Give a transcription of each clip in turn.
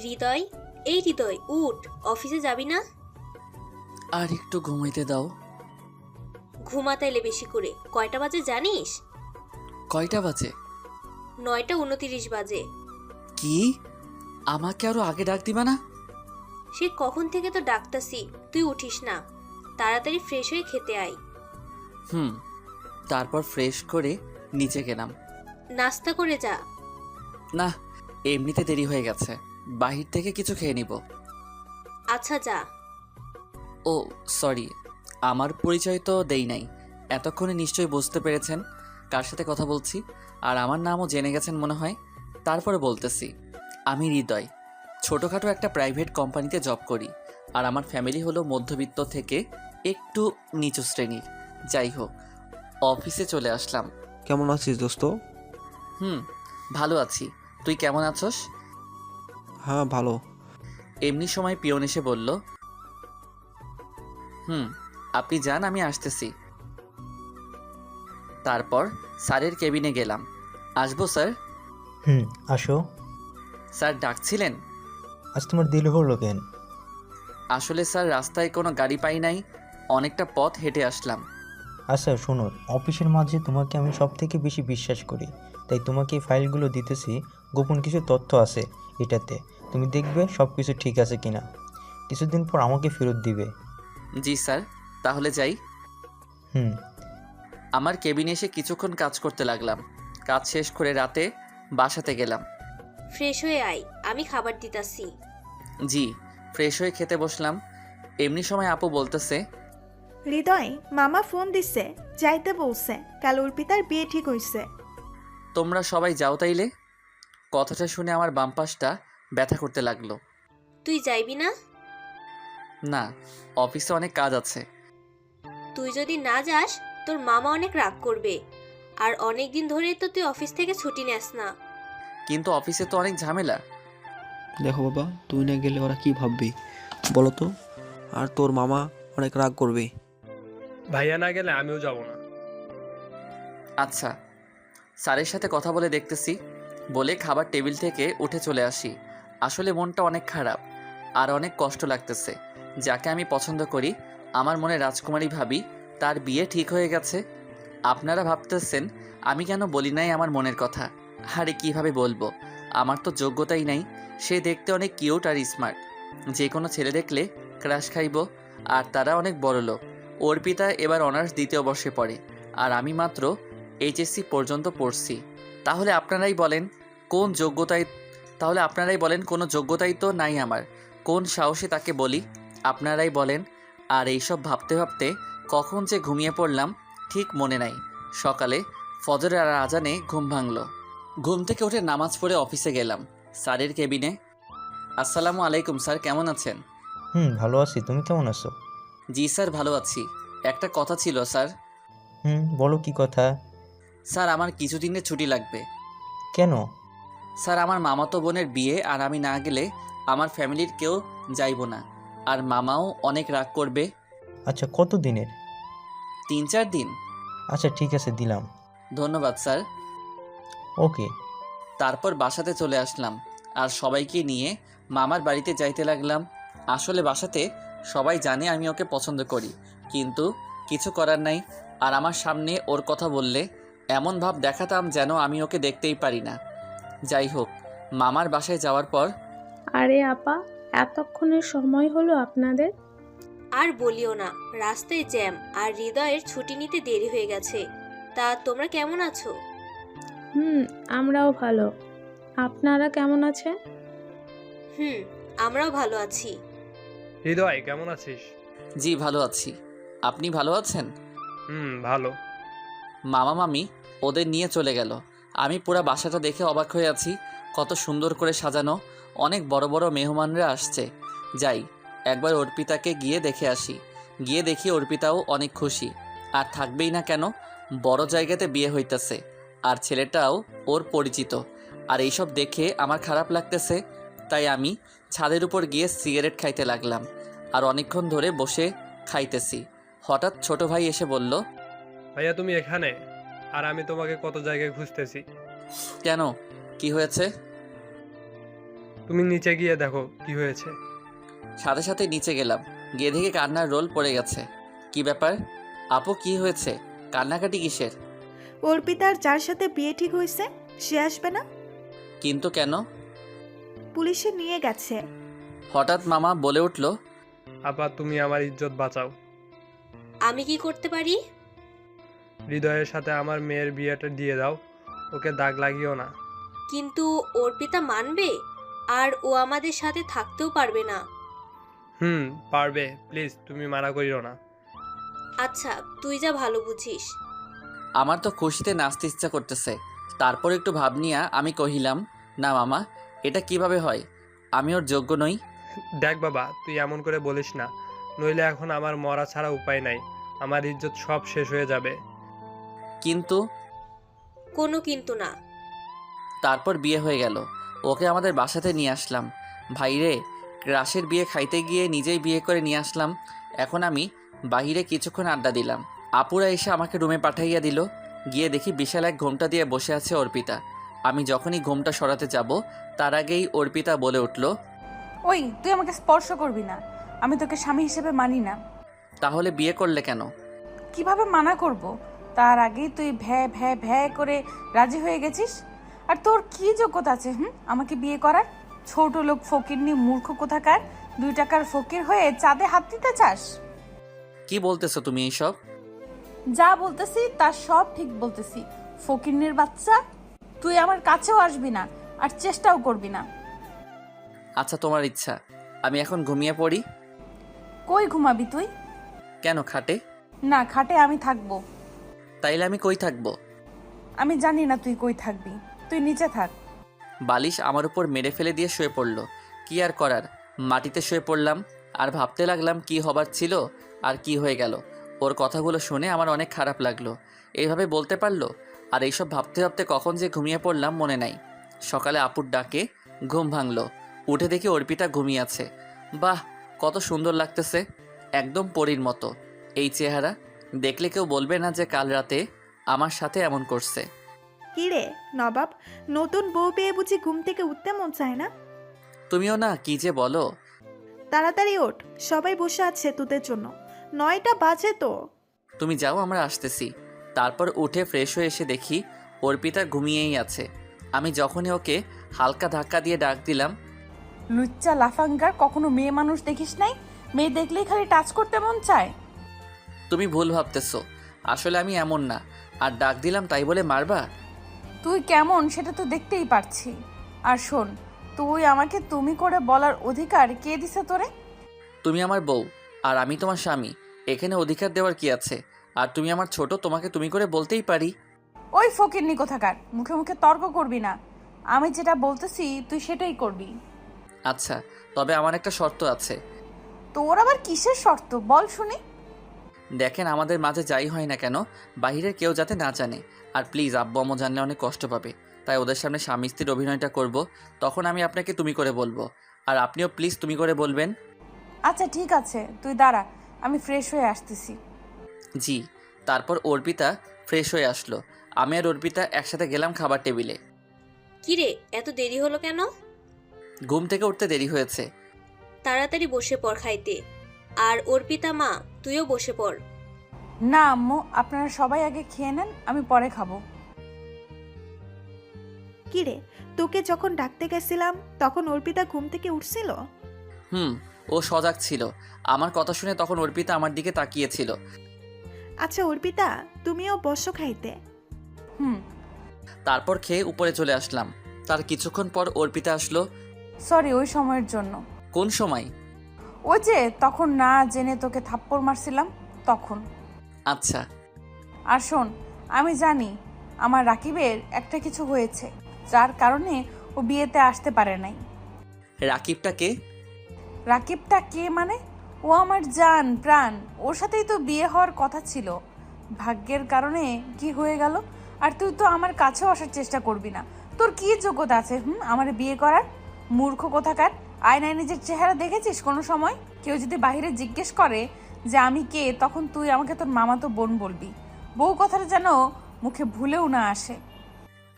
হৃদয়, এই হৃদয় উঠ, অফিসে যাবি না? আর একটু ঘুমাইতে দাও। ঘুমাতে এলে বেশি করে। কয়টা বাজে জানিস? কয়টা বাজে? 9:29 বাজে। কি? আমাকে আরো আগে ডাক দিবা না? সে কখন থেকে তো ডাকতাছি, তুই উঠিস না। তাড়াতাড়ি ফ্রেশ হয়ে খেতে আয়। তারপর ফ্রেশ করে নিচে গেলাম। নাস্তা করে যা। না, এমনিতে দেরি হয়ে গেছে, বাহির থেকে কিছু খেয়ে নিব। আচ্ছা যা। ও সরি, আমার পরিচয় তো দেই নাই। এতক্ষণে নিশ্চয়ই বুঝতে পেরেছেন কার সাথে কথা বলছি, আর আমার নামও জেনে গেছেন মনে হয়। তারপরে বলতেছি, আমি হৃদয়, ছোটোখাটো একটা প্রাইভেট কোম্পানিতে জব করি, আর আমার ফ্যামিলি হলো মধ্যবিত্ত থেকে একটু নিচু শ্রেণীর। যাই হোক, অফিসে চলে আসলাম। কেমন আছিস দোস্ত? ভালো আছি, তুই কেমন আছস? হ্যাঁ ভালো। এমনি সময় পিয়ন এসে বলল, আপনি যান, আমি আসতেছি। তারপর স্যারের কেবিনে গেলাম। আসবো স্যার? আসো। স্যার ডাকছিলেন? আজ তোমার দেরি হলো কেন? আসলে স্যার রাস্তায় কোনো গাড়ি পাই নাই, অনেকটা পথ হেঁটে আসলাম। আচ্ছা শোনো, অফিসের মাঝে তোমাকে আমি সব থেকে বেশি বিশ্বাস করি, তাই তোমাকে এই ফাইলগুলো দিতেছি। গোপন কিছু তথ্য আছে এটাতে, তুমি দেখবে সব কিছু ঠিক আছে কিনা। কিছুদিন পর আমাকে ফেরত দিবে। জি স্যার, তাহলে যাই। হুম। আমার কেবিনে এসে কিছুক্ষণ কাজ করতে লাগলাম। কাজ শেষ করে রাতে বাসাতে গেলাম। ফ্রেশ হয়ে আয়, আমি খাবার দিতাছি। জি, ফ্রেশ হয়ে খেতে বসলাম। এমনি সময় আপু বলতেছে, হৃদয়, মামা ফোন দিছে, যাইতে বলছে, কাল অর্পিতার বিয়ে ঠিক হইছে। তোমরা সবাই যাও তাইলে। কথাটা শুনে আমার বাম পাশটা ব্যথা করতে লাগলো। তুই যাইবি না? না, অফিসে অনেক কাজ আছে। তুই যদি না যাস তোর মামা অনেক রাগ করবে, আর অনেক দিন ধরে তো তুই অফিস থেকে ছুটি নেস না। কিন্তু অফিসে তো অনেক ঝামেলা। দেখো বাবা, তুই না গেলে ওরা কি ভাববে বলো তো? আর তোর মামা অনেক রাগ করবে। ভাইয়া না গেলে আমিও যাব না। আচ্ছা, স্যারের সাথে কথা বলে দেখতেছি বলে খাবার টেবিল থেকে উঠে চলে আসি। আসলে মনটা অনেক খারাপ আর অনেক কষ্ট লাগতেছে। যাকে আমি পছন্দ করি, আমার মনে রাজকুমারী ভাবি, তার বিয়ে ঠিক হয়ে গেছে। আপনারা ভাবতেছেন আমি কেন বলি নাই আমার মনের কথা। আরে কিভাবে বলবো, আমার তো যোগ্যতাই নাই। সে দেখতে অনেক কিউট আর স্মার্ট, যে কোনো ছেলে দেখলে ক্রাশ খাইব। আর তারা অনেক বড় লোক। অর্পিতা এবার অনার্স দ্বিতীয় বর্ষে পড়ে, আর আমি মাত্র এইচএসসি পর্যন্ত পড়ছি। তাহলে আপনারাই বলেন কোনো যোগ্যতাই তো নাই আমার। কোন সাহসে তাকে বলি, আপনারাই বলেন। আর এইসব ভাবতে ভাবতে কখন যে ঘুমিয়ে পড়লাম ঠিক মনে নাই। সকালে ফজরের আজানে ঘুম ভাঙল। ঘুম থেকে উঠে নামাজ পড়ে অফিসে গেলাম। স্যারের কেবিনে। আসসালামু আলাইকুম স্যার, কেমন আছেন? ভালো আছি, তুমি কেমন আছো? জি স্যার, ভালো আছি। একটা কথা ছিল স্যার। বলো কি কথা? স্যার, আমার কিছুদিনের ছুটি লাগবে। কেন? স্যার, আমার মামাতো বোনের বিয়ে, আর আমি না গেলে আমার ফ্যামিলির কেউ যাইব না, আর মামাও অনেক রাগ করবে। আচ্ছা, কত দিনের? 3-4 দিন। আচ্ছা ঠিক আছে, দিলাম। ধন্যবাদ স্যার। ওকে। তারপর বাসাতে চলে আসলাম আর সবাইকে নিয়ে মামার বাড়িতে যাইতে লাগলাম। আসলে বাসাতে সবাই জানে আমি ওকে পছন্দ করি, কিন্তু কিছু করার নাই। আর আমার সামনে ওর কথা বললে এমন ভাব দেখাতাম যেন আমি ওকে দেখতেই পারি না। যাই হোক, মামার বাসায় যাওয়ার পর, আরে আপা, এতক্ষণের সময় হলো আপনাদের? আর বলিও না, রাস্তায় জ্যাম আর হৃদয়ের ছুটি নিতে দেরি হয়ে গেছে। তা তোমরা কেমন আছো? আমরাও ভালো। আপনারা কেমন আছেন? আমরাও ভালো আছি। হৃদয়, কেমন আছিস? জি ভালো আছি। আপনি ভালো আছেন? ভালো। মামা মামি ওদের নিয়ে চলে গেল। আমি পুরা বাসাটা দেখে অবাক হয়ে আছি। কত সুন্দর করে সাজানো, অনেক বড় বড় মেহমানরা আসছে। যাই একবার অর্পিতাকে গিয়ে দেখে আসি। গিয়ে দেখি অর্পিতাও অনেক খুশি। আর থাকবেই না কেন, বড় জায়গাতে বিয়ে হইতেছে, আর ছেলেটাও ওর পরিচিত। আর এইসব দেখে আমার খারাপ লাগতেছে, তাই আমি ছাদের উপর গিয়ে সিগারেট খাইতে লাগলাম। আর অনেকক্ষণ ধরে বসে খাইতেছি। হঠাৎ ছোট ভাই এসে বলল, ভাইয়া তুমি এখানে? আর আমি তোমাকে কত জায়গায় খুঁজতেছি। কেন, কি হয়েছে? তুমি নিচে গিয়ে দেখো কি হয়েছে। সাথে সাথে নিচে গেলাম, গিয়ে দেখে কান্নার রোল পড়ে গেছে। কি ব্যাপার আপু, কি হয়েছে? কান্নাকাটি কিসের? অর্পিতার যার সাথে বিয়ে ঠিক হয়েছে সে আসবে না, কিন্তু কেন? পুলিশে নিয়ে গেছে। হঠাৎ মামা বলে উঠল, আপা তুমি আমার ইজ্জত বাঁচাও। আমি কি করতে পারি? হৃদয়ের সাথে আমার মেয়ের বিয়েটা দিয়ে দাও, ওকে দাগ লাগিও না। কিন্তু অর্পিতা মানবে, আর ও আমাদের সাথে থাকতেও পারবে না। পারবে, প্লিজ তুমি মানা করিও না। আচ্ছা, তুই যা ভালো বুঝিস। আমার তো খুশিতে নাচতে ইচ্ছা করতেছে। তারপর একটু ভাব নিয়া আমি কহিলাম, না মামা, এটা কিভাবে হয়? আমি ওর যোগ্য নই। দেখ বাবা, তুই এমন করে বলিস না, নইলে এখন আমার মরা ছাড়া উপায় নাই, আমার ইজ্জত সব শেষ হয়ে যাবে। কিন্তু কোনো কিন্তু না। তারপর বিয়ে হয়ে গেল, ওকে আমাদের বাসাতে নিয়ে আসলাম। ভাইরে, ক্রাশের বিয়ে খাইতে গিয়ে নিজেই বিয়ে করে নিয়ে আসলাম। এখন আমি বাহিরে কিছুক্ষণ আড্ডা দিলাম। আপুরা এসে আমাকে রুমে পাঠাইয়া দিল। গিয়ে দেখি বিশাল এক ঘোমটা দিয়ে বসে আছে অর্পিতা। আমি যখনই ঘোমটা সরাতে যাব, তার আগেই অর্পিতা বলে উঠল, ওই তুই আমাকে স্পর্শ করবি না, আমি তোকে স্বামী হিসেবে মানি না। তাহলে বিয়ে করলে কেন? কিভাবে মানা করব? তার আগেই তুই ভ্যা ভ্যা ভ্যা করে রাজি হয়ে গেছিস। আর তোর কি যোগ্যতা আছে আমাকে বিয়ে করার? ছোট লোক ফকিরনি মূর্খ কোথাকার, 2 টাকার ফকির হয়ে চাঁদে হাত দিতে চাস? কি বলতেছো তুমি এইসব? যা বলতেছি তার সব ঠিক বলতেছি। ফকিরনির বাচ্চা, তুই আমার কাছেও আসবি না, আর চেষ্টাও করবি না। আচ্ছা, তোমার ইচ্ছা। আমি এখন ঘুমিয়ে পড়ি। কই ঘুমাবি তুই? কেন, খাটে? না, খাটে আমি থাকবো। তাইলে আমি কই থাকবো? আমি জানি না তুই কই থাকবি, তুই নিচে থাক। বালিশ আমার উপর মেরে ফেলে দিয়ে শুয়ে পড়ল। কি আর করার, মাটিতে শুয়ে পড়লাম। আর ভাবতে লাগলাম কি হবার ছিল আর কি হয়ে গেল। ওর কথাগুলো শুনে আমার অনেক খারাপ লাগলো। এইভাবে বলতে পারলো? আর এইসব ভাবতে ভাবতে কখন যে ঘুমিয়ে পড়লাম মনে নাই। সকালে আপুর ডাকে ঘুম ভাঙলো। উঠে দেখি অর্পিতা ঘুমিয়ে আছে। বাহ, কত সুন্দর লাগতেছে, একদম পরীর মতো। এই চেহারা দেখলে কেউ বলবে না যে কাল রাতে আমার সাথে এমন করছে। কি রে নবাব, নতুন বউ পেয়ে বুঝি ঘুম থেকে উঠতে মন চায় না? তুমিও না কি যে বলো। তাড়াতাড়ি ওঠ, সবাই বসে আছে তোদের জন্য, 9টা বাজে তো। তুমি যাও, আমরা আসতেছি। তারপর উঠে ফ্রেশ হয়ে এসে দেখি অর্পিতা ঘুমিয়েই আছে। আমি যখনই ওকে হালকা ধাক্কা দিয়ে ডাক দিলাম, লুচ্চা লাফাঙ্গার, কখনো মেয়ে মানুষ দেখিস নাই? মেয়ে দেখলেই খালি টাচ করতে মন চায়। তুমি ভুল ভাবতেছো, আসলে আমি এমন না। আর ডাক দিলাম তাই বলে মারবা? তুই কেমন সেটা তো দেখতেই পারছি। আর শোন, তুই আমাকে তুমি করে বলার অধিকার কে দিছে তোরে? তুমি আমার বউ আর আমি তোমার স্বামী, এখানে অধিকার দেওয়ার কি আছে? আর তুমি আমার ছোট, তোমাকে তুমি করে বলতেই পারি। ওই ফকিরনি কোথাকার, মুখে মুখে তর্ক করবি না। আমি যেটা বলতেছি তুই সেটাই করবি। আচ্ছা, তবে আমার একটা শর্ত আছে। তোর আবার কিসের শর্ত, বল শুনি। দেখেন, আমাদের মাঝে যাই হয় না কেন, বাহিরের কেউ যাতে না জানে। আর প্লিজ, আব্বু আম্মু জানলে অনেক কষ্ট পাবে, তাই ওদের সামনে স্বামী স্ত্রীর অভিনয়টা করব। তখন আমি আপনাকে তুমি করে বলবো, আর আপনিও প্লিজ তুমি করে বলবেন। আচ্ছা ঠিক আছে, তুই দাঁড়া, আমি ফ্রেশ হয়ে আসতেছি। জি। তারপর অর্পিতা ফ্রেশ হয়ে আসলো। আমি আর অর্পিতা একসাথে গেলাম খাবার টেবিলে। কিরে, এত দেরি হলো কেন? ঘুম থেকে উঠতে দেরি হয়েছে। তাড়াতাড়ি বসে পড় খাইতে। আর অর্পিতা মা, তুইও বসে পড়। না আম্মু, আপনারা সবাই আগে খেয়ে নেন, আমি পরে খাবো। কি রে, তোকে যখন ডাকতে গেছিলাম তখন অর্পিতা ঘুম থেকে উঠছিল? ও সজাগ ছিল। আমার কথা শুনে তখন অর্পিতা আমার দিকে তাকিয়েছিল। আচ্ছা অর্পিতা, তুমিও বসো খাইতে। তারপর খেয়ে উপরে চলে আসলাম। তার কিছুক্ষণ পর অর্পিতা আসলো। সরি ওই সময়ের জন্য। কোন সময়? ওই যে তখন না জেনে তোকে থাপ্পড় মারছিলাম তখন। আচ্ছা। আর শোন, আমি জানি আমার রাকিবের একটা কিছু হয়েছে, যার কারণে ও বিয়েতে আসতে পারে নাই। রাকিবটা কে? রাকিবটা কে মানে? ও আমার জান প্রাণ, ওর সাথেই তো বিয়ে হওয়ার কথা ছিল। ভাগ্যের কারণে কি হয়ে গেল। আর তুই তো আমার কাছেও আসার চেষ্টা করবি না। তোর কি যোগ্যতা আছে আমার বিয়ে করার? মূর্খ কোথাকার, আয়নায় নিজের চেহারা দেখেছিস কোনো সময়? কেউ যদি বাহিরে জিজ্ঞেস করে যে আমি কে, তখন তুই আমাকে তোর মামাতো বোন বলবি। বউ কথাটা যেন মুখে ভুলেও না আসে।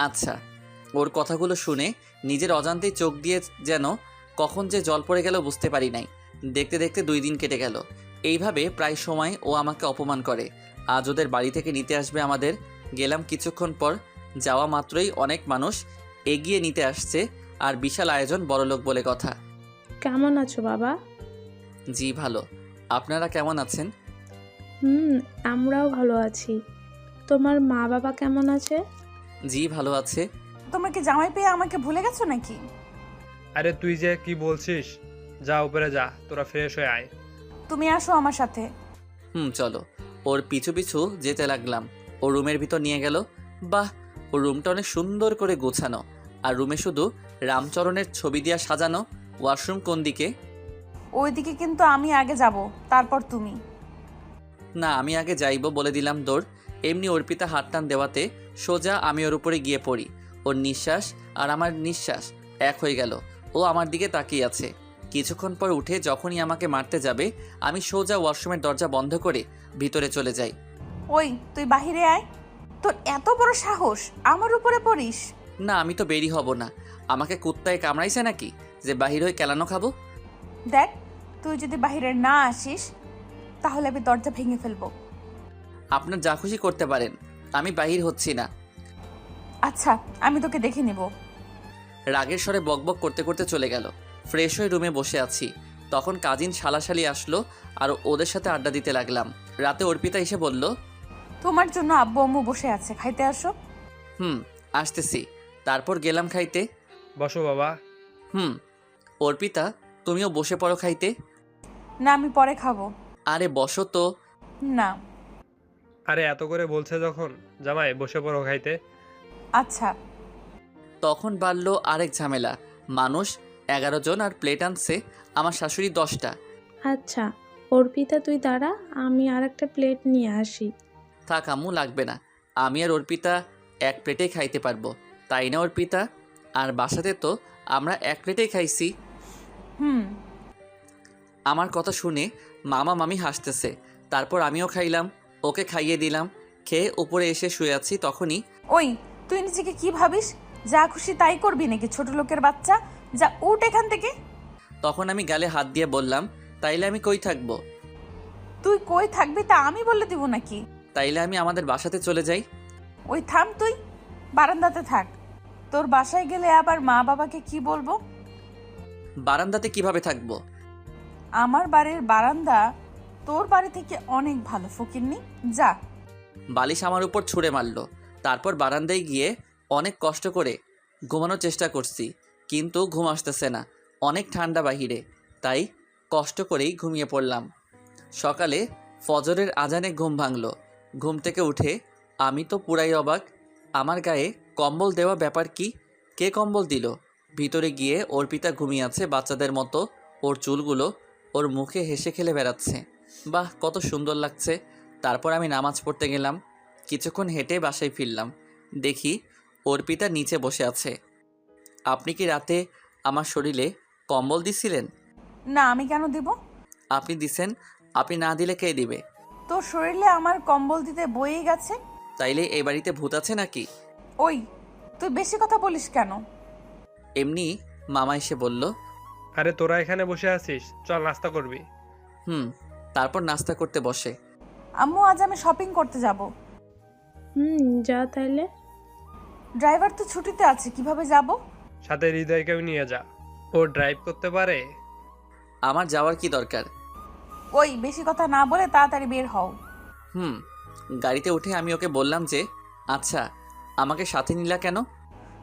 আচ্ছা, ওর কথাগুলো শুনে নিজের অজান্তেই চোখ দিয়ে যেন কখন যে জল পড়ে গেল বুঝতে পারি নাই। দেখতে দেখতে 2 দিন কেটে গেল। এইভাবে প্রায় সময় ও আমাকে অপমান করে। আজ ওদের বাড়ি থেকে নিতে আসবে আমাদের। গেলাম কিছুক্ষণ পর, যাওয়া মাত্রই অনেক মানুষ এগিয়ে নিতে আসছে, আর বিশাল আয়োজন, বড়লোক বলে কথা। কেমন আছো বাবা? জি ভালো, আপনারা কেমন আছেন? আমরাও ভালো আছি। তোমার মা বাবা কেমন আছে? জি ভালো আছে। তোমরা কি জামাই পেয়ে আমাকে ভুলে গেছো নাকি? আরে তুই যে কি বলছিস, যা উপরে যা, তোরা ফ্রেশ হয়ে আয়। তুমি আসো আমার সাথে। চলো। ওর পিছু পিছু যেতে লাগলাম। ও রুমের ভিতর নিয়ে গেল। বাহ, ও রুমটা অনেক সুন্দর করে গোছানো, আর রুমে শুধু রামচরণের ছবি দিয়া সাজানো। ওয়াশরুম কোন দিকে? ওইদিকে, কিন্তু আমি আগে যাব, তারপর তুমি। না, আমি আগে যাইব বলে দিলাম দৌড়। এমনি অর্পিতা হাত টান দেওয়াতে সোজা আমি ওর উপরে গিয়ে পড়ি। ওর নিঃশ্বাস আর আমার নিঃশ্বাস এক হয়ে গেল। ও আমার দিকে তাকিয়ে আছে। কিছুক্ষণ পর উঠে যখনই আমাকে মারতে যাবে, আমি সোজা ওয়াশরুমের দরজা বন্ধ করে ভিতরে চলে যাই। ওই তুই বাহিরে আয়। তোর এত বড় সাহস আমার উপরে পড়িস? না, আমি তো বেরি হব না। আমাকে কুত্তায় কামড়াইছে নাকি যে বাহির হয়ে কেলানো খাবো? দেখ, তুই যদি বাহিরে না আসিস তাহলে আমি দরজা ভেঙে ফেলবো। আপনার যা খুশি করতে পারেন, আমি বাহির হচ্ছি না। আচ্ছা, আমি তোকে দেখে নিব। রাগের স্বরে বকবক করতে করতে চলে গেল। ফ্রেশ হয়ে রুমে বসে আছি, তখন কাজিন শালাশালি আসলো আর ওদের সাথে আড্ডা দিতে লাগলাম। রাতে অর্পিতা এসে বলল, তোমার জন্য আব্বু আম্মু বসে আছে, খাইতে আসো। আসতেছি। তারপর গেলাম খাইতে। বসো বাবা। অর্পিতা, তুমিও বসে পড়ো খাইতে। না, আমি পরে খাবো। আরে বসো তো। না। আরে এত করে বলছে যখন, জামাই বসে পড়ো খাইতে। আচ্ছা। তখন বাড়ল আরেক ঝামেলা। মানুষ 11 জন আর প্লেট আনছে আমার শাশুড়ি 10টা। আচ্ছা অর্পিতা, তুই দাঁড়া, আমি আর একটা প্লেট নিয়ে আসি। থাক আম্মু, লাগবে না। আমি আর অর্পিতা এক প্লেটেই খাইতে পারবো, তাই না অর্পিতা? আর বাসাতে তো আমরা এক প্লেটেই খাইছি। আমার কথা শুনে মামা মামি হাসতেছে। তারপর আমিও খাইলাম, ওকে খাইয়ে দিলাম। খেয়ে উপরে এসে শুয়ে আছি, তখনই ওই তুই নিজেকে কি ভাবিস? যা খুশি তাই করবি নাকি ছোট লোকের বাচ্চা? যা উঠ এখান থেকে। তখন আমি গালে হাত দিয়ে বললাম, তাইলে আমি কই থাকবো? তুই কই থাকবি তা আমি বলে দিব নাকি? তাইলে আমি আমাদের বাসাতে চলে যাই। ওই থাম, তুই বারান্দাতে থাক। তোর বাসায় গেলে আবার মা বাবাকে কি বলবো? বারান্দাতে কিভাবে থাকবো? আমার বাড়ির বারান্দা তোর বাড়ি থেকে অনেক ভালো, ফকিন্নি। যা। বালিশ আমার উপর ছুঁড়ে মারলো। তারপর বারান্দায় গিয়ে অনেক কষ্ট করে ঘুমানোর চেষ্টা করছি, কিন্তু ঘুম আসতেছে না। অনেক ঠান্ডা বাহিরে, তাই কষ্ট করেই ঘুমিয়ে পড়লাম। সকালে ফজরের আজানে ঘুম ভাঙলো। ঘুম থেকে উঠে আমি তো পুরাই অবাক। আমার গায়ে কম্বল দেওয়া ব্যাপার কি? কে কম্বল দিল? ভিতরে গিয়ে অর্পিতা ঘুমিয়ে আছে বাচ্চাদের মতো। ওর চুলগুলো ওর মুখে হেসে খেলে বেড়াচ্ছে। বাহ, কত সুন্দর লাগছে। তারপর আমি নামাজ পড়তে গেলাম। কিছুক্ষণ হেঁটে বাসায় ফিরলাম, দেখি অর্পিতা নিচে বসে আছে। আপনি কি রাতে আমার শরীরে কম্বল দিছিলেন? না, আমি কেন দিব? আপনি দিছেন। আপনি না দিলে কে দিবে? তোর শরীরে আমার কম্বল দিতে বয়েই গেছে। তাইলে এই বাড়িতে ভূত আছে নাকি? ওই তুই বেশি কথা বলিস কেন? এমনি মামা এসে বলল। আরে তোরা এখানে বসে আছিস, চল নাস্তা করবি। তারপর নাস্তা করতে বসে। আম্মু, আজ আমি শপিং করতে যাব। যা তাইলে। ড্রাইভার তো ছুটিতে আছে, কিভাবে যাব? সাথে হৃদয়কেও নিয়ে যা, ও ড্রাইভ করতে পারে। আমার যাওয়ার কি দরকার? ওই বেশি কথা না বলে তাড়াতাড়ি বের হও। গাড়িতে উঠে আমি ওকে বললাম যে, আচ্ছা আমাকে সাথে নিলা কেন?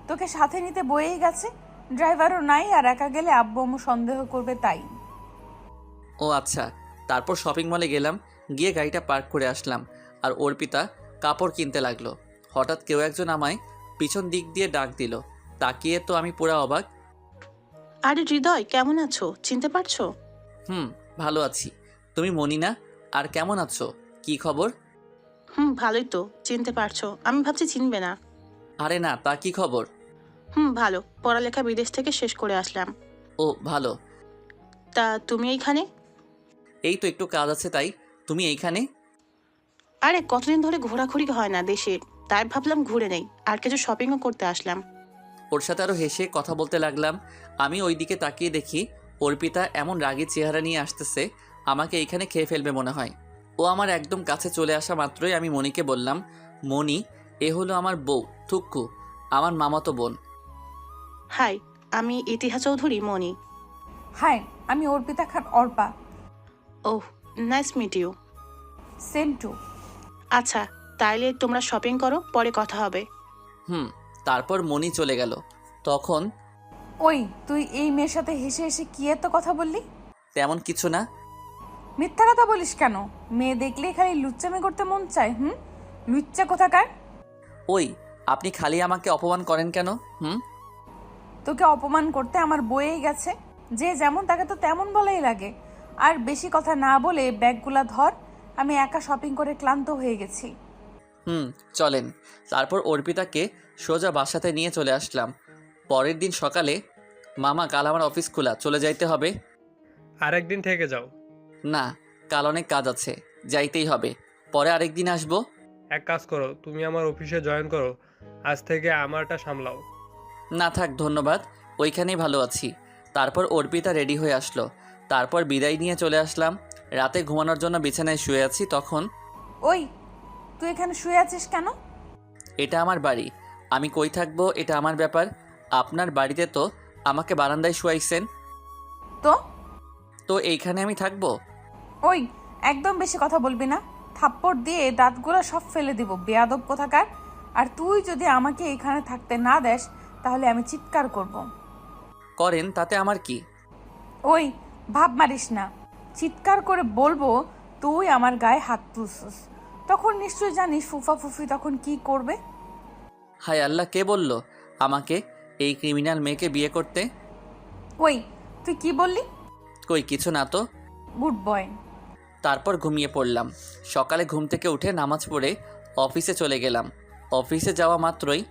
তোকে সাথে নিতে বয়েই গেছে, ড্রাইভারও নাই, আর একা গেলে আব্বু আম্মু সন্দেহ করবে তাই। ও আচ্ছা। তারপর শপিং মলে গেলাম, গিয়ে গাড়িটা পার্ক করে আসলাম। আর অর্পিতা কাপড় কিনতে লাগলো। হঠাৎ কেউ একজন আমায় পিছন দিক দিয়ে ডাক দিল। তাকিয়ে তো আমি পুরা অবাক। আরে হৃদয়, কেমন আছো? চিনতে পারছো? ভালো আছি। তুমি মনি না? আর কেমন আছো? কি খবর? ভালোই তো। চিনতে পারছো? আমি ভাবছি চিনবে না। আরে না, তা কি খবর? ভালো। পড়ালেখা বিদেশ থেকে শেষ করে আসলাম। ও ভালো। তা তুমি এইখানে? এই তো একটু কাজ আছে তাই। তুমি এইখানে? আরে কতদিন ধরে ঘোরাঘুরি হয় না দেশে, তাই ভাবলাম ঘুরে নেই, আর কিছু শপিংও করতে আসলাম। ওর সাথে আরও হেসে কথা বলতে লাগলাম। আমি ওই দিকে তাকিয়ে দেখি অর্পিতা এমন রাগী চেহারা নিয়ে আসতেছে, আমাকে এইখানে খেয়ে ফেলবে মনে হয়। ও আমার একদম কাছে চলে আসা মাত্রই আমি মনিকে বললাম, মনি, এ হলো আমার বউ থুক্কু, আমার মামাতো বোন। হাই, আমি ইতিহাস চৌধুরী মনি। হাই, আমি Arpita Khan Arpa. Oh, nice meet you. Same too. আচ্ছা, তাইলে তোমরা শপিং করো, পরে কথা হবে। তারপর মনি চলে গেল। তখন ওই, তুই এই মেয়ের সাথে হেসে হেসে কি এত কথা বললি? তেমন কিছু না। মিথ্যা কথা বলিস কেন? মেয়ে দেখলেই খালি লুচ্চামি করতে মন চায়। লুচ্চা কোথাকার। ওই, আপনি খালি আমাকে অপমান করেন কেন? তোকে অপমান করতে আমার বয়েই গেছে। যে যেমন তাকে তো তেমন বলাই লাগে। আর বেশি কথা না বলে ব্যাগগুলা ধর, আমি একা শপিং করে ক্লান্ত হয়ে গেছি। চলেন। তারপর অর্পিতাকে সোজা বাসাতে নিয়ে চলে আসলাম। পরের দিন সকালে, মামা কাল আমার অফিস খোলা, চলে যাইতে হবে। আরেকদিন থেকে যাও। না, কাল অনেক কাজ আছে, যাইতেই হবে, পরে আরেকদিন আসবো। এক কাজ করো, তুমি আমার অফিসে জয়েন করো, আজ থেকে আমারটা সামলাও। না থাক, ধন্যবাদ, ওইখানেই ভালো আছি। তারপর অর্পিতা রেডি হয়ে আসলো। তারপর বিদায় নিয়ে চলে আসলাম। রাতে ঘুমানোর জন্য বিছানায় শুয়ে আছি, তখন ওই, তুই এখানে শুয়ে আছিস কেন? এটা আমার বাড়ি, আমি কই থাকবো এটা আমার ব্যাপার। আপনার বাড়িতে তো আমাকে বারান্দায় শুয়াইছেন, তো তো এইখানে আমি থাকবো? ওই, একদম বেশি কথা বলবি না। থাপ্পড় দিয়ে দাঁতগুলো সব ফেলে দিব, বেয়াদব কোথাকার। আর তুই যদি আমাকে এখানে থাকতে না দেস, তাহলে আমি চিৎকার করব। করেন, তাতে আমার কি? ওই, ভাব মারিস না। চিৎকার করে বলবো তুই আমার গায়ে হাত তুলছিস, তখন নিশ্চয়ই জানিস ফুফা ফুফি তখন কি করবে। হায় আল্লাহ, কে বলল আমাকে এই ক্রিমিনাল মেয়েকে বিয়ে করতে? ওই, তুই কি বললি? কই কিছু না তো। Good boy. তারপর ঘুমিয়ে পড়লাম। সকালে ঘুম থেকে উঠে নামাজ পড়ে অফিসে চলে গেলাম। অফিসে যাওয়া মাত্রই,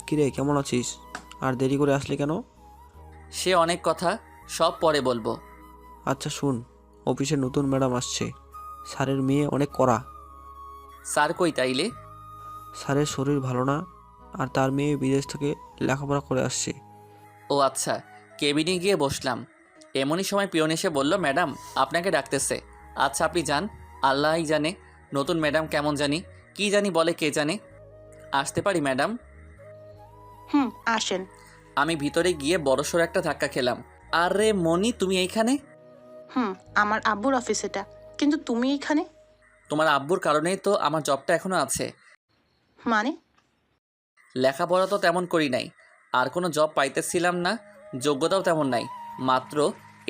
কিরে কেমন আছিস? আর দেরি করে আসলি কেন? সে অনেক কথা, সব পরে বলবো। আচ্ছা শুন, অফিসে নতুন ম্যাডাম আসছে। স্যারের মেয়ে অনেক কড়া। স্যার কই তাইলে? স্যারের শরীর ভালো না, আর তার মেয়ে বিদেশ থেকে লেখাপড়া করে আসছে। ও আচ্ছা। কেবিনে গিয়ে বসলাম। এমনই সময় পিয়ন এসে বলল, ম্যাডাম আপনাকে ডাকতেছে। আচ্ছা আপনি যান, আল্লাহই জানে নতুন ম্যাডাম কেমন জানি, কি জানি বলে কে জানে। আসতে পারি ম্যাডাম? আসেন। আমি ভিতরে গিয়ে বড়সড় একটা ধাক্কা খেলাম। আরে মনি, তুমি এইখানে? আমার আব্বুর অফিস এটা, কিন্তু তুমি এখানে? তোমার আব্বুর কারণেই তো আমার জবটা এখনো আছে। মানে? লেখাপড়া তো তেমন করি নাই, আর কোনো জব পাইতেছিলাম না, যোগ্যতাও তেমন নাই, মাত্র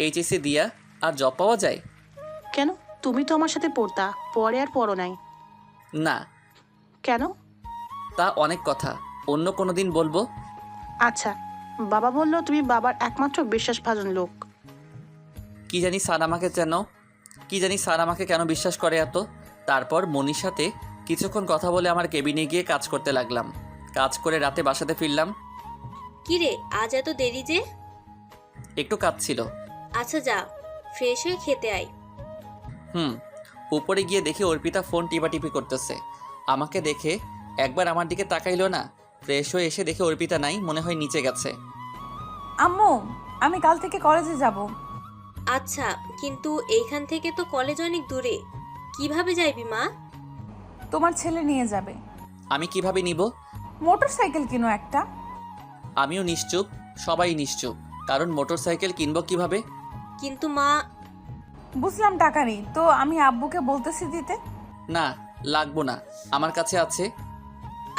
এইচএসসি দিয়া আর জব পাওয়া যায়? কেন? তুমি তো আমার সাথে পড়তা, পরে আর পড়ো নাই। না। কেন? তা অনেক কথা, অন্য কোনো দিন বলবো। আচ্ছা, বাবা বললো তুমি বাবার একমাত্র বিশ্বাসভাজন লোক। কি জানি স্যার আমাকে কেন বিশ্বাস করে এত। তারপর মনির সাথে কিছুক্ষণ কথা বলে আমার কেবিনে গিয়ে কাজ করতে লাগলাম। কাজ করে রাতে বাসাতে ফিরলাম। কিরে আজ এত দেরি যে? একটু কাজ ছিল। আচ্ছা যা, ফ্রেশ হয়ে খেতে আয়। উপরে গিয়ে দেখি অর্পিতা ফোন টিপাটিপি করতেছে। আমাকে দেখে একবার আমার দিকে তাকাইলো না। ফ্রেশ হয়ে এসে দেখে অর্পিতা নাই, মনে হয় নিচে গেছে। আম্মু, আমি কাল থেকে কলেজে যাব। আচ্ছা, কিন্তু এইখান থেকে তো কলেজ অনেক দূরে, কিভাবে যাইবি মা? তোমার ছেলে নিয়ে যাবে। আমি কিভাবে নিব? মোটর সাইকেল কিনো একটা। আমিও নিশ্চুপ, সবাই নিশ্চুপ, কারণ মোটর সাইকেল কিনবো কিভাবে? কিন্তু মা। বুঝলাম টাকা নেই, তো আমি আব্বুকে বলতেছি দিতে। না, লাগবো না, আমার কাছে আছে।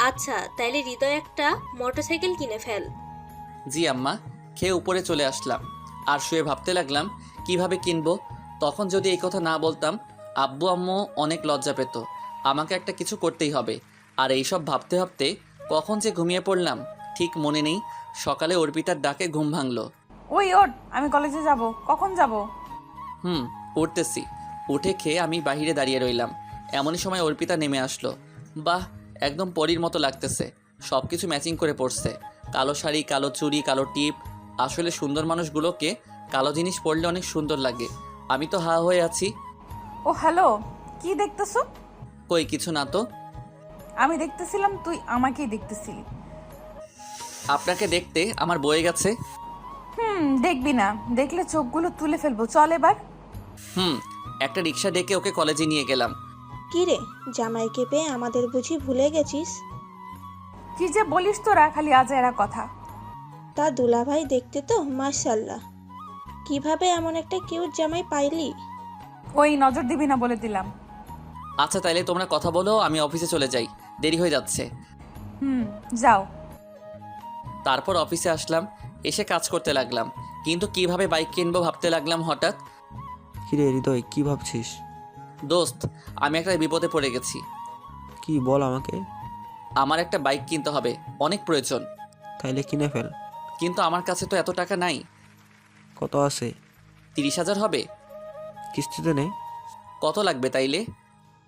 আচ্ছা তাইলে হৃদয় একটা মোটরসাইকেল কিনে ফেল। জি আম্মা। খেয়ে উপরে চলে আসলাম আর শুয়ে ভাবতে লাগলাম কিভাবে কিনবো। তখন যদি এই কথা না বলতাম, আব্বু আম্মু অনেক লজ্জা পেত। আমাকে একটা কিছু করতেই হবে। আর এইসব ভাবতে ভাবতে কখন যে ঘুমিয়ে পড়লাম ঠিক মনে নেই। সকালে অর্পিতার ডাকে ঘুম ভাঙলো। ওই ওঠ, আমি কলেজে যাব। কখন যাব? উঠতেছি। উঠে খেয়ে আমি বাহিরে দাঁড়িয়ে রইলাম। এমনই সময় অর্পিতা নেমে আসলো। বাহ, একদম পরীর মতো লাগতেছে, সব কিছু ম্যাচিং করে পড়ছে। কালো শাড়ি, কালো চুড়ি, কালো টিপ। আসলে সুন্দর মানুষগুলোকে কালো জিনিস পরলে অনেক সুন্দর লাগে। আমি তো হা হয়ে আছি। ও হ্যালো, কি দেখতেছো? কই কিছু না তো। আমি দেখতেছিলাম তুই আমাকেই দেখতেছিলি। আপনাকে দেখতে আমার বয়ে গেছে। দেখবি না, দেখলে চোখগুলো তুলে ফেলবো। চল এবার। একটা রিক্সা ডেকে ওকে কলেজে নিয়ে গেলাম। কিরে, জামাইকে পেয়ে আমাদের বুঝি ভুলে গেছিস? কি যে বলিস তোরা, খালি আজাইরা কথা। তা দুলাভাই দেখতে তো মাশাআল্লাহ, কিভাবে এমন একটা কিউট জামাই পাইলি? ওই নজর দিবি না বলে দিলাম। আচ্ছা তাইলে তোমরা কথা বলো, আমি অফিসে চলে যাই, দেরি হয়ে যাচ্ছে। যাও। তারপর অফিসে আসলাম, এসে কাজ করতে লাগলাম, কিন্তু কিভাবে বাইক কিনবো ভাবতে লাগলাম। হঠাৎ, কিরে হৃদয়, কি ভাবছিস? দোস্ত, আমি একটা বিপদে পড়ে গেছি। কি বল আমাকে। আমার একটা বাইক কিনতে হবে, অনেক প্রয়োজন। তাইলে কিনে ফেল। কিন্তু আমার কাছে তো এত টাকা নাই। কত আছে? 30,000 হবে। কিস্তিতে নে। কত লাগবে তাইলে?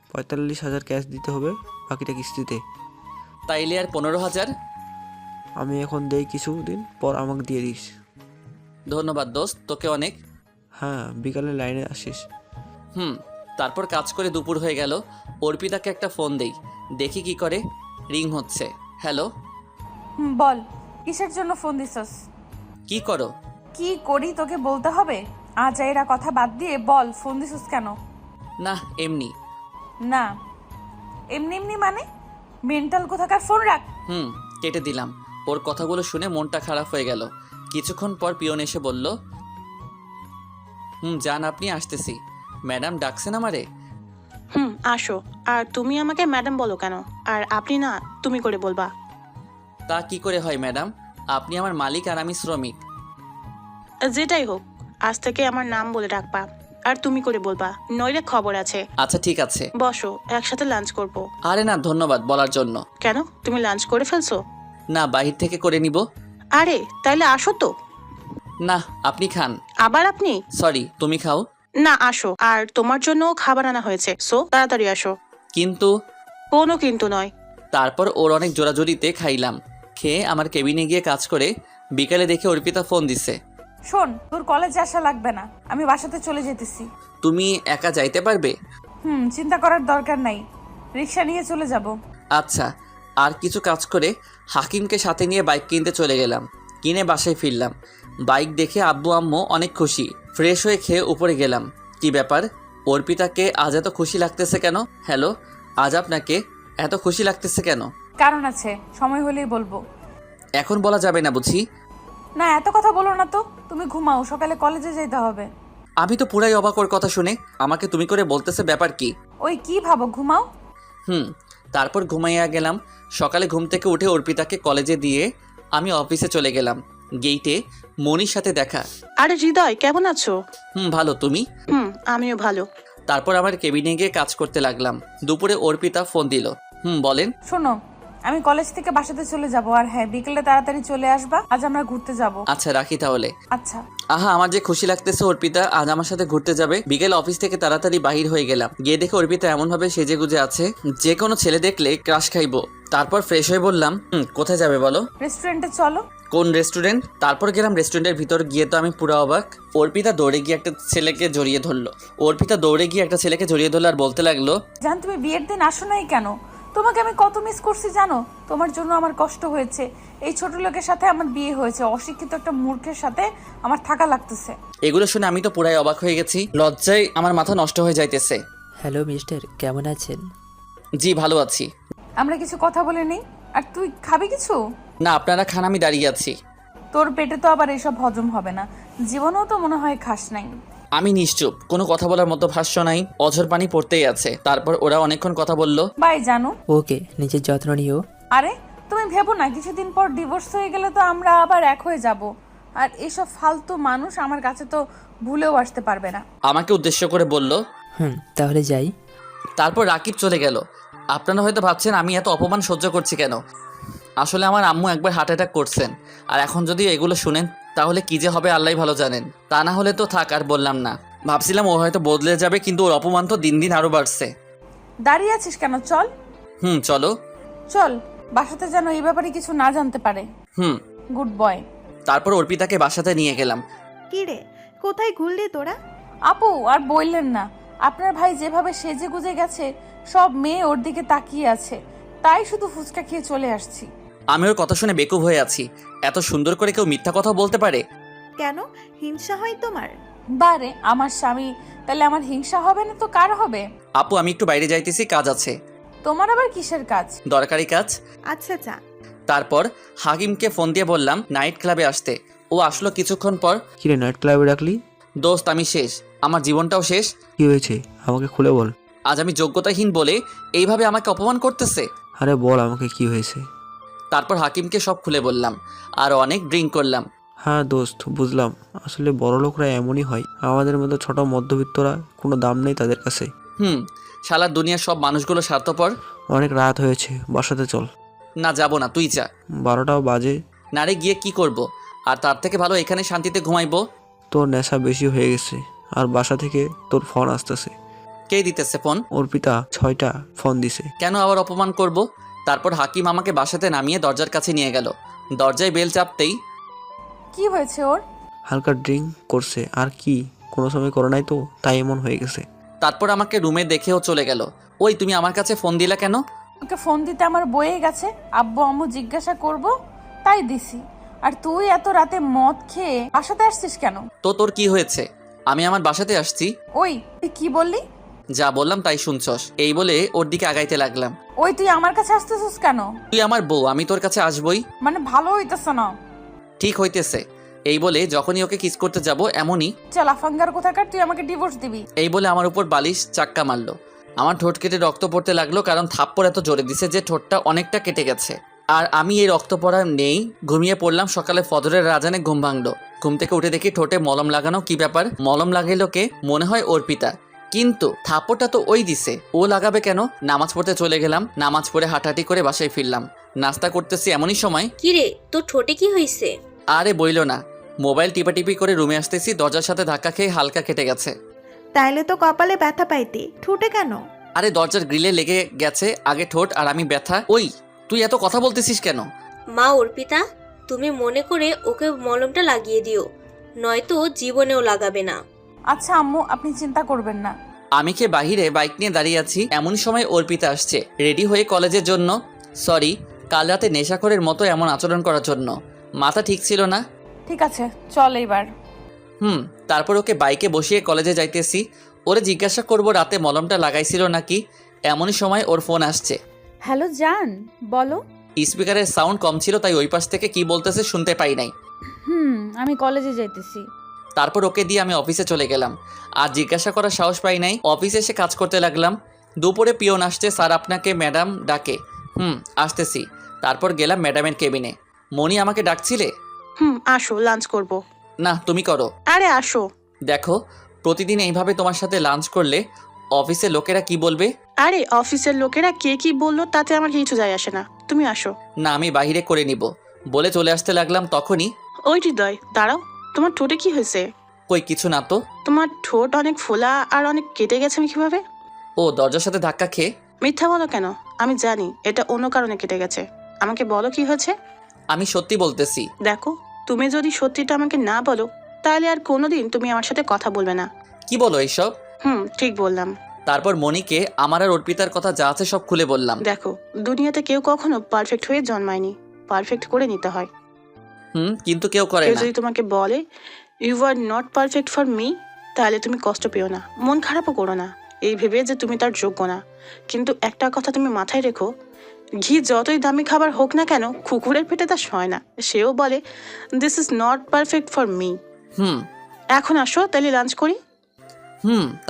45,000 ক্যাশ দিতে হবে, বাকিটা কিস্তিতে। তাইলে আর 15,000? আমি এখন দেই, কিছুদিন পর আমাকে দিয়ে দিস। ধন্যবাদ দোস্ত, তোকে অনেক। হ্যাঁ, বিকালে লাইনে আসিস। তারপর কাজ করে দুপুর হয়ে গেল। অর্পিতাকে একটা ফোন দেই, দেখি কি করে। রিং হচ্ছে। হ্যালো। বল, কিসের জন্য ফোন দিছস? কি করো? কি করি তোকে বলতে হবে? আজাইরা কথা বাদ দিয়ে বল, ফোন দিছস কেন? না এমনি। না এমনি এমনি মানে? মেন্টাল কোথাকার, ফোন রাখ। কেটে দিলাম। ওর কথাগুলো শুনে মনটা খারাপ হয়ে গেল। কিছুক্ষণ পর পিয়ন এসে বলল, যান আপনি, আসতেছি। ম্যাডাম ডাকছেন আমারে? আসো। আর তুমি আমাকে ম্যাডাম বলো কেন? আর আপনি না, তুমি করে বলবা। তা কি করে হয় ম্যাডাম? আপনি আমার মালিক আর আমি শ্রমিক। যেটাই হোক, আজ থেকে আমার নাম বলে ডাকবা, আর তুমি করে বলবা, নইলে খবর আছে। আচ্ছা ঠিক আছে। বসো, একসাথে লাঞ্চ করব। আরে না, ধন্যবাদ বলার জন্য। কেন, তুমি লাঞ্চ করে ফেলছো? না, বাহির থেকে করে নিব। আরে তাইলে আসো তো। না, আপনি খান। আবার আপনি? সরি, তুমি খাও। না, আসো। আর তোমার জন্য খাবার আনা হয়েছে, সো তাড়াতাড়ি আসো। কিন্তু? কোনো কিন্তু নয়। তারপর ওর অনেক জোরাজোরিতে খাইলাম। খেয়ে আমার কেবিনে গিয়ে কাজ করে বিকালে দেখে অর্পিতা ফোন দিছে। শোন, তোর কলেজে আসা লাগবে না, আমি বাসাতে চলে যেতেছি। তুমি একা যাইতে পারবে? চিন্তা করার দরকার নাই, রিক্সা নিয়ে চলে যাব। আচ্ছা। আর কিছু কাজ করে হাকিমকে সাথে নিয়ে বাইক কিনতে চলে গেলাম। কিনে বাসায় ফিরলাম। বাইক দেখে আব্বু আম্মু অনেক খুশি। ফ্রেশ হয়ে খেয়ে উপরে গেলাম। কি ব্যাপার, অর্পিতাকে আজ এত খুশি লাগতেছে কেন? হ্যালো, আজ আপনাকে এত খুশি লাগতেছে কেন? কারণ আছে, সময় হলেই বলবো। এখন বলা যাবে না বুঝি? না, এত কথা বলো না তো। তুমি ঘুমাও, সকালে কলেজে যেতে হবে। আমি তো পুরাই অবাক ওর কথা শুনে। আমাকে তুমি করে বলতেছে, ব্যাপার কি? ওই কি ভাবো, ঘুমাও। তারপর ঘুমাইয়া গেলাম। সকালে ঘুম থেকে উঠে অর্পিতাকে কলেজে দিয়ে আমি অফিসে চলে গেলাম। গেইটে মনির সাথে দেখা। আরে হৃদয়, কেমন আছো? ভালো, তুমি? আমিও ভালো। তারপর আমার কেবিনে গিয়ে কাজ করতে লাগলাম। দুপুরে অর্পিতা ফোন দিল। বলেন। শোনো, আমি কলেজ থেকে বাসাতে চলে যাব, আর হ্যাঁ, বিকেলে তাড়াতাড়ি চলে আসবা, আজ আমরা ঘুরতে যাব। আচ্ছা, রাখি তাহলে। আচ্ছা। আহা, আমার যে খুশি লাগতেছে, অর্পিতা আজ আমার সাথে ঘুরতে যাবে। বিকেল অফিস থেকে তাড়াতাড়ি বাহির হয়ে গেলাম। গিয়ে দেখে অর্পিতা এমন ভাবে সেজে গুজে আছে, যে কোনো ছেলে দেখলে ক্রাশ খাইবো। তারপর ফ্রেশ হয়ে বললাম, কোথায় যাবে বলো? রেস্টুরেন্টে চলো। কোন রেস্টুরেন্ট? তারপর গেলাম রেস্টুরেন্টের ভিতর। গিয়ে তো আমি পুরো অবাক। অর্পিতা দৌড়ে গিয়ে একটা ছেলেকে জড়িয়ে ধরলো। আর বলতে লাগলো, জান, তুমি বিয়ের দিন আসো নাই কেন? তোমাকে আমি কত মিস করছি জানো? তোমার জন্য আমার কষ্ট হয়েছে। এই ছোট লোকের সাথে আমার বিয়ে হয়েছে, অশিক্ষিত একটা মূর্খের সাথে আমার থাকা লাগতেছে। এগুলো শুনে আমি তো পুরাই অবাক হয়ে গেছি। লজ্জায় আমার মাথা নষ্ট হয়ে যাইতেছে। হ্যালো মিস্টার, কেমন আছেন? জি, ভালো আছি। আমরা কিছু কথা বলে নেই। আর তুই খাবি কিছু? না, আপনারা খান, আমি দাঁড়িয়ে আছি। তোর পেটে তো আবার এসব হজম হবে না, জীবনেও তো মনে হয় খাস নাই। আমি নিশ্চুপ, কোনো কথা বলার মতো ভাষ্য নাই। অঝর পানি পড়তেই আছে। তারপর ওরা অনেকক্ষণ কথা বললো। বাই জানু। ওকে, নিজের যত্ন নিও। আরে তুমি ভেবো না, কিছুদিন পর ডিভোর্স হয়ে গেলে তো আমরা আবার এক হয়ে যাব। আর এসব ফালতু মানুষ আমার কাছে তো ভুলেও আসতে পারবে না। আমাকে উদ্দেশ্য করে বলল, তাহলে যাই। তারপর রাকিব চলে গেল। আপনারা হয়তো ভাবছেন আমি এত অপমান সহ্য করছি কেন। আসলে আমার আম্মু একবার হার্ট অ্যাটাক করছেন। আর এখন যদি এগুলো শুনেন তাহলে কি যে হবে আল্লাহই ভালো জানেন। তা না হলে তো থাক, আর বললাম না। ভাবছিলাম ও হয়তো বদলে যাবে, কিন্তু ওর অপমান তো দিন দিন আরো বাড়ছে। দাঁড়িয়ে আছিস কেন? চল। চলো। চল, বাসাতে যেন এই ব্যাপারে কিছু না জানতে পারে। Good boy. তারপর অর্পিতাকে বাসাতে নিয়ে গেলাম। কি রে, কোথায় ঘুরলি তোরা? আপু, আর বললেন না, আপনার ভাই যেভাবে সেজে গুজে গেছে, সব মেয়ে ওর দিকে তাকিয়ে আছে, তাই শুধু ফুচকা খেয়ে চলে আসছি। আমি ওর কথা শুনে বেকুব হয়ে আছি। এত সুন্দর করে কেউ মিথ্যা কথা বলতে পারে? কেন হিংসা হয় তোমার? বারে আমার স্বামী, তাহলে আমার হিংসা হবে না তো কার হবে? আপু আমি একটু বাইরে যাইতেছি, কাজ আছে। তোমার আবার কিসের কাজ? দরকারি কাজ। আচ্ছা যা। তারপর হাকিমকে ফোন দিয়ে বললাম নাইট ক্লাবে আসতে। ও আসলো কিছুক্ষণ পর। কিরে নাইট ক্লাবে ডাকলি? দোস্ত আমি শেষ, আমার জীবনটাও শেষ। কি হয়েছে আমাকে খুলে বল। আজ আমি যোগ্যতাহীন বলে এইভাবে আমাকে অপমান করতেছে। আরে বল আমাকে কি হয়েছে। তারপর হাকিমকে সব খুলে বললাম আর অনেক ড্রিঙ্ক করলাম। হ্যাঁ দোস্ত বুঝলাম, আসলে বড় লোকরা এমনই হয়, আমাদের মতো ছোট মধ্যবিত্তরা কোনো দাম নেই তাদের কাছে। শালা দুনিয়ার সব মানুষগুলো স্বার্থপর। অনেক রাত হয়েছে, বাসাতে চল। না যাব না, তুই যা। 12টাও বাজে। নারে গিয়ে কি করব, আর তার থেকে ভালো এখানে শান্তিতে ঘুমাইবো। তোর নেশা বেশি হয়ে গেছে, আর বাসা থেকে তোর ফোন আসতেছে। কে দিতেছে ফোন? অর্পিতা 6টা ফোন দিছে। কেন আবার অপমান করব? তারপর হাকিম আমাকে বাসাতে নামিয়ে দরজার কাছে নিয়ে গেল। দরজায় বেল চাপতেই কি হয়েছে ওর? হালকা ড্রিঙ্ক করছে, আর কি কোনো সময় করে নাই তো, তাই এমন হয়ে গেছে। তারপর আমাকে রুমে দেখেও চলে গেল। ওই তুমি আমার কাছে ফোন দিলা কেন? ওকে ফোন দিতে আমার বয়ে গেছে, আব্বু আম্মু জিজ্ঞাসা করব তাই দিছি। আর তুই এত রাতে মদ খেয়ে বাসাতে আসছিস কেন? তো তোর কি হয়েছে? আমি আমার বাসাতে আসছি। ওই তুই কি বললি? যা বললাম তাই শুনছস। এই বলে ওর দিকে আগাইতে লাগলাম। ওই তুই আমার কাছে আসতেছিস কেন? তুই আমার বউ, আমি তোর কাছে আসবই। মানে ভালো হইতেছে না। ঠিক হইতেছে। এই বলে যখনই ওকে কিস করতে যাব এমনই চল আফাঙ্গার কোথাকার, তুই আমাকে ডিভোর্স দিবি। এই বলে আমার উপর বালিশ চাক্কা মারলো। আমার ঠোঁট কেটে রক্ত পড়তে লাগলো, কারণ থাপ্পড় এত জোরে দিছে যে ঠোঁটটা অনেকটা কেটে গেছে। আর আমি এই রক্ত পড়া নেই, ঘুমিয়ে পড়লাম। সকালে ফজরের আজানে ঘুম ভাঙলো। ঘুম থেকে উঠে দেখি ঠোঁটে মলম লাগানো। কি ব্যাপার, মলম লাগাইলো কে? মনে হয় অর্পিতা, কিন্তু থাপ্পড়টা তো ওই দিছে, ও লাগাবে কেন? নামাজ পড়তে চলে গেলাম। নামাজ পড়ে হাঁটাহাঁটি করে বাসায় ফিরলাম। নাস্তা করতেছি এমনই সময়। কিরে তোর ঠোঁটে কি হয়েছে? আরে বইলো না, মোবাইল টিপাটিপি করে রুমে আসতেছি, দরজার সাথে ধাক্কা খেয়ে হালকা কেটে গেছে। তাইলে তো কপালে ব্যথা পাইতি, ঠোঁটে কেন? আরে দরজার গ্রিলে লেগে গেছে আগে ঠোঁট, আর আমি ব্যথা। ওই তুই এত কথা বলতেছিস কেন? মা অর্পিতা, তুমি মনে করে ওকে মলমটা লাগিয়ে দিও, নয়তো জীবনেও লাগাবে না। আচ্ছা আম্মু, আপনি চিন্তা করবেন না। আমি কি বাহিরে বাইক নিয়ে দাঁড়িয়ে আছি, এমন সময় অর্পিতা আসছে রেডি হয়ে কলেজের জন্য। সরি, কাল রাতে নেশাখোরের মতো এমন আচরণ করার জন্য। মাথা ঠিক ছিল না। ঠিক আছে চল এইবার। তারপর ওকে বাইকে বসিয়ে কলেজে যাইতেছি। ওরে জিজ্ঞাসা করব রাতে মলমটা লাগাইছিল নাকি। এমনই সময় ওর ফোন আসছে। হ্যালো জান, বলো। স্পিকারের সাউন্ড কম ছিল, তাই ওই পাশ থেকে কি বলতেছে শুনতে পাই নাই। আমি কলেজে যাইতেছি। তারপর ওকে দিয়ে আমি অফিসে চলে গেলাম। আর জিজ্ঞাসা করার সাহস পাই নাই। অফিসে এসে কাজ করতে লাগলাম। দুপুরে পিয়ন আসছে, স্যার আপনাকে ম্যাডাম ডাকে। আসতেছি। তারপর গেলাম ম্যাডামের কেবিনে। মনি আমাকে ডাকছিলে? আসো, লাঞ্চ করব। না তুমি করো। আরে আসো। দেখো, প্রতিদিন এইভাবে তোমার সাথে লাঞ্চ করলে অফিসের লোকেরা কি বলবে? আরে অফিসের লোকেরা কে কি বললো তাতে আমার কিছু যায় আসে না, তুমি আসো। না আমি বাইরে করে নিব বলে চলে আসতে লাগলাম। তখনই ওই হৃদয়, দাঁড়াও, তোমার ঠোঁটে কি হয়েছে? কই কিছু না তো। তোমার ঠোঁট অনেক ফোলা আর অনেক কেটে গেছে, আমি কিভাবে? ও দরজার সাথে ধাক্কা খেয়ে। মিথ্যা বলো কেন? আমি জানি এটা অন্য কারণে কেটে গেছে। আমাকে বলো কি হয়েছে। আমি সত্যি বলতেছি। দেখো, তুমি যদি সত্যিটা আমাকে না বলো তাহলে আর কোনোদিন তুমি আমার সাথে কথা বলবে না। কি বলো এইসব? ঠিক বললাম। তারপর মনিকে আমার আর অর্পিতার কথা যা আছে সব খুলে বললাম। দেখো, দুনিয়াতে কেউ কখনো পারফেক্ট হয়ে জন্মায়নি, পারফেক্ট করে নিতে হয়। কিন্তু কেউ করে কেউ না। যদি তোমাকে বলে you are not perfect for me, তাহলে তুমি কষ্ট পেও না, মন খারাপও করো না এই ভেবে যে তুমি তার যোগ্য না। কিন্তু একটা কথা তুমি মাথায় রেখো, ঘি যতই দামি খাবার হোক না কেন, কুকুরের পেটে তা সয় না। সেও বলে this is not perfect for me. এখন আসো তাহলে লাঞ্চ করি।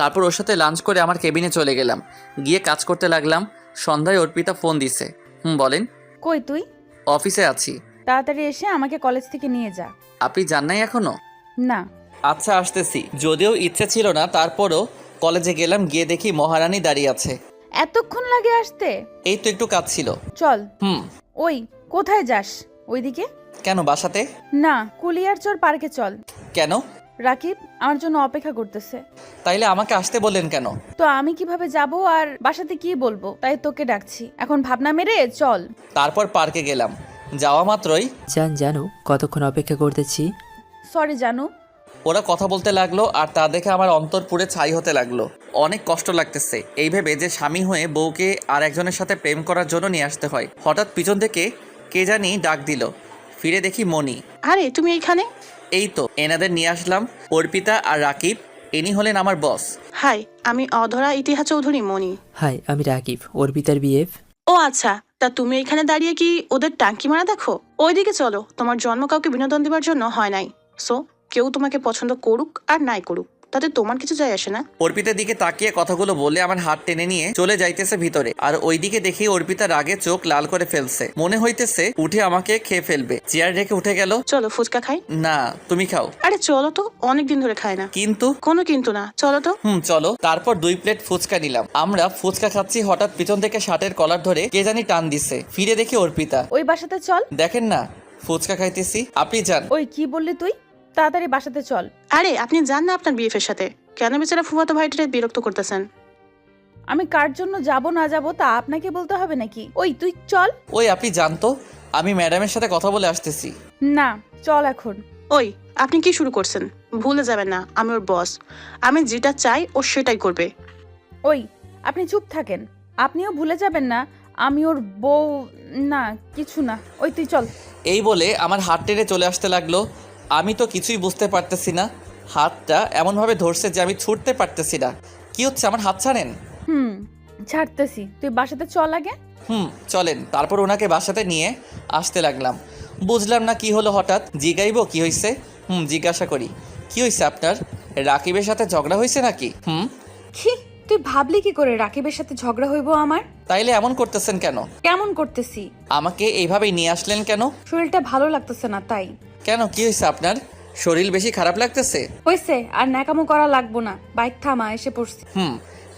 তারপর ওর সাথে লাঞ্চ করে আমার কেবিনে চলে গেলাম। গিয়ে কাজ করতে লাগলাম। সন্ধ্যায় অর্পিতা ফোন দিছে। বলেন। কই তুই? অফিসে আছি। তাড়াতাড়ি এসে আমাকে কলেজ থেকে নিয়ে যা। আপনি যান নাই এখনো? না। আচ্ছা আসতেছি। যদিও ইচ্ছে ছিল না, তারপরও কলেজে গেলাম। গিয়ে দেখি মহারানী দাঁড়িয়ে আছে। এতক্ষণ লাগে আসতে? এই তো একটু কাজ ছিল। চল। ওই কোথায় যাস? ওইদিকে। কেন, বাসাতে? না, কুলিয়ারচর পার্কে চল। কেন? রাকিব আমার জন্য অপেক্ষা করতেছে। তাইলে আমাকে আসতে বললেন কেন? তো আমি কিভাবে যাব আর বাসাতে কি বলবো, তাই তোকে ডাকছি। এখন ভাবনা মেরে চল। তারপর পার্কে গেলাম। যাওয়া মাত্রই জানো কতক্ষণ অপেক্ষা করতেছি। সরি জানু। ওরা কথা বলতে লাগলো, আর তা দেখে আমার অন্তর পুড়ে ছাই হতে লাগলো। অনেক কষ্ট লাগতেছে এই ভেবে যে স্বামী হয়ে বউকে আর একজনের সাথে প্রেম করার জন্য নিয়ে আসতে হয়। হঠাৎ পিছন থেকে কে জানি ডাক দিল। ফিরে দেখি মনি। আরে তুমি এইখানে? এই তো এনাদের নিয়ে আসলাম, অর্পিতা আর রাকিব। ইনি হলেন আমার বস। হাই, আমি অধরা ইতিহাস চৌধুরী মনি। হাই, আমি রাকিব, অর্পিতার বিএফ। ও আচ্ছা, তা তুমি এখানে দাঁড়িয়ে কি ওদের টাঙ্কি মারা দেখো? ওইদিকে চলো, তোমার জন্ম কাউকে বিনোদন দেওয়ার জন্য হয় নাই। সো কেউ তোমাকে পছন্দ করুক আর নাই করুক, তাতে তোমার কিছু যায় আসে না। অর্পিতার দিকে তাকিয়ে কথাগুলো বলে আমার হাত টেনে নিয়ে চলে যাইতেছে ভিতরে। আর ওইদিকে দেখি অর্পিতা রাগে চোখ লাল করে ফেলছে, মনে হইতেছে উঠে আমাকে খেয়ে ফেলবে। চেয়ার রেখে উঠে গেল। চলো ফুচকা খাই। না, তুমি খাও। আরে চলো তো, অনেকদিন ধরে খাই না। কিন্তু কোনো কিন্তু না, চলো তো। চলো। তারপর 2 প্লেট ফুচকা নিলাম। আমরা ফুচকা খাচ্ছি, হঠাৎ পিছন থেকে শার্টের কলার ধরে কে জানি টান দিছে। ফিরে দেখি অর্পিতা। ওই বাসাতে চল। দেখেন না ফুচকা খাইতেছি, আপনি যান। ওই কি বললি তুই? তাড়াতাড়ি বাসাতে চল। আরে আপনি যান না আপনার বিএফের সাথে, কেন বেচারা ফুফাতো ভাইটারে বিরক্ত করতেছেন? আমি কার জন্য যাব না যাব তা আপনাকে বলতে হবে নাকি? ওই তুই চল। ওই আপনি যান তো, আমি ম্যাডামের সাথে কথা বলে আসতেছি। না, চল এখন। ওই আপনি কি শুরু করছেন? ভুলে যাবেন না আমি ওর বস, আমি যেটা চাই ও সেটাই করবে। ওই আপনি চুপ থাকেন। আপনিও ভুলে যাবেন না আমি ওর বউ। না কিছু না, ওই তুই চল। এই বলে আমার হাত টেনে চলে আসতে লাগলো। আমি তো কিছুই বুঝতে পারতেছি না, হাতটা এমনভাবে ধরছে যে আমি ছুটতে পারতেছি না। কি হচ্ছে, আমার হাত ছাড়েন। ছাড়তেছি, তুই বাসাতে চল আগে। চলেন। তারপর ওনাকে বাসাতে নিয়ে আসতে লাগলাম। বুঝলাম না কি হলো, হঠাৎ জিগাইবো কি হয়েছে। জিজ্ঞাসা করি, কি হয়েছে আপনার? রাকিবের সাথে ঝগড়া হয়েছে নাকি? কি তুই ভাবলি কি করে রাকিবের সাথে ঝগড়া হইব আমার? তাইলে এমন করতেছেন কেন? কেমন করতেছি? আমাকে এইভাবেই নিয়ে আসলেন কেন? শরীরটা ভালো লাগতেছে না তাই। কেন, কি হয়েছে আপনার? শরীর বেশি খারাপ লাগতেছে? হইছে, আর ন্যাকামো করা লাগবো না। বাইক থামা, এসে পড়ছি।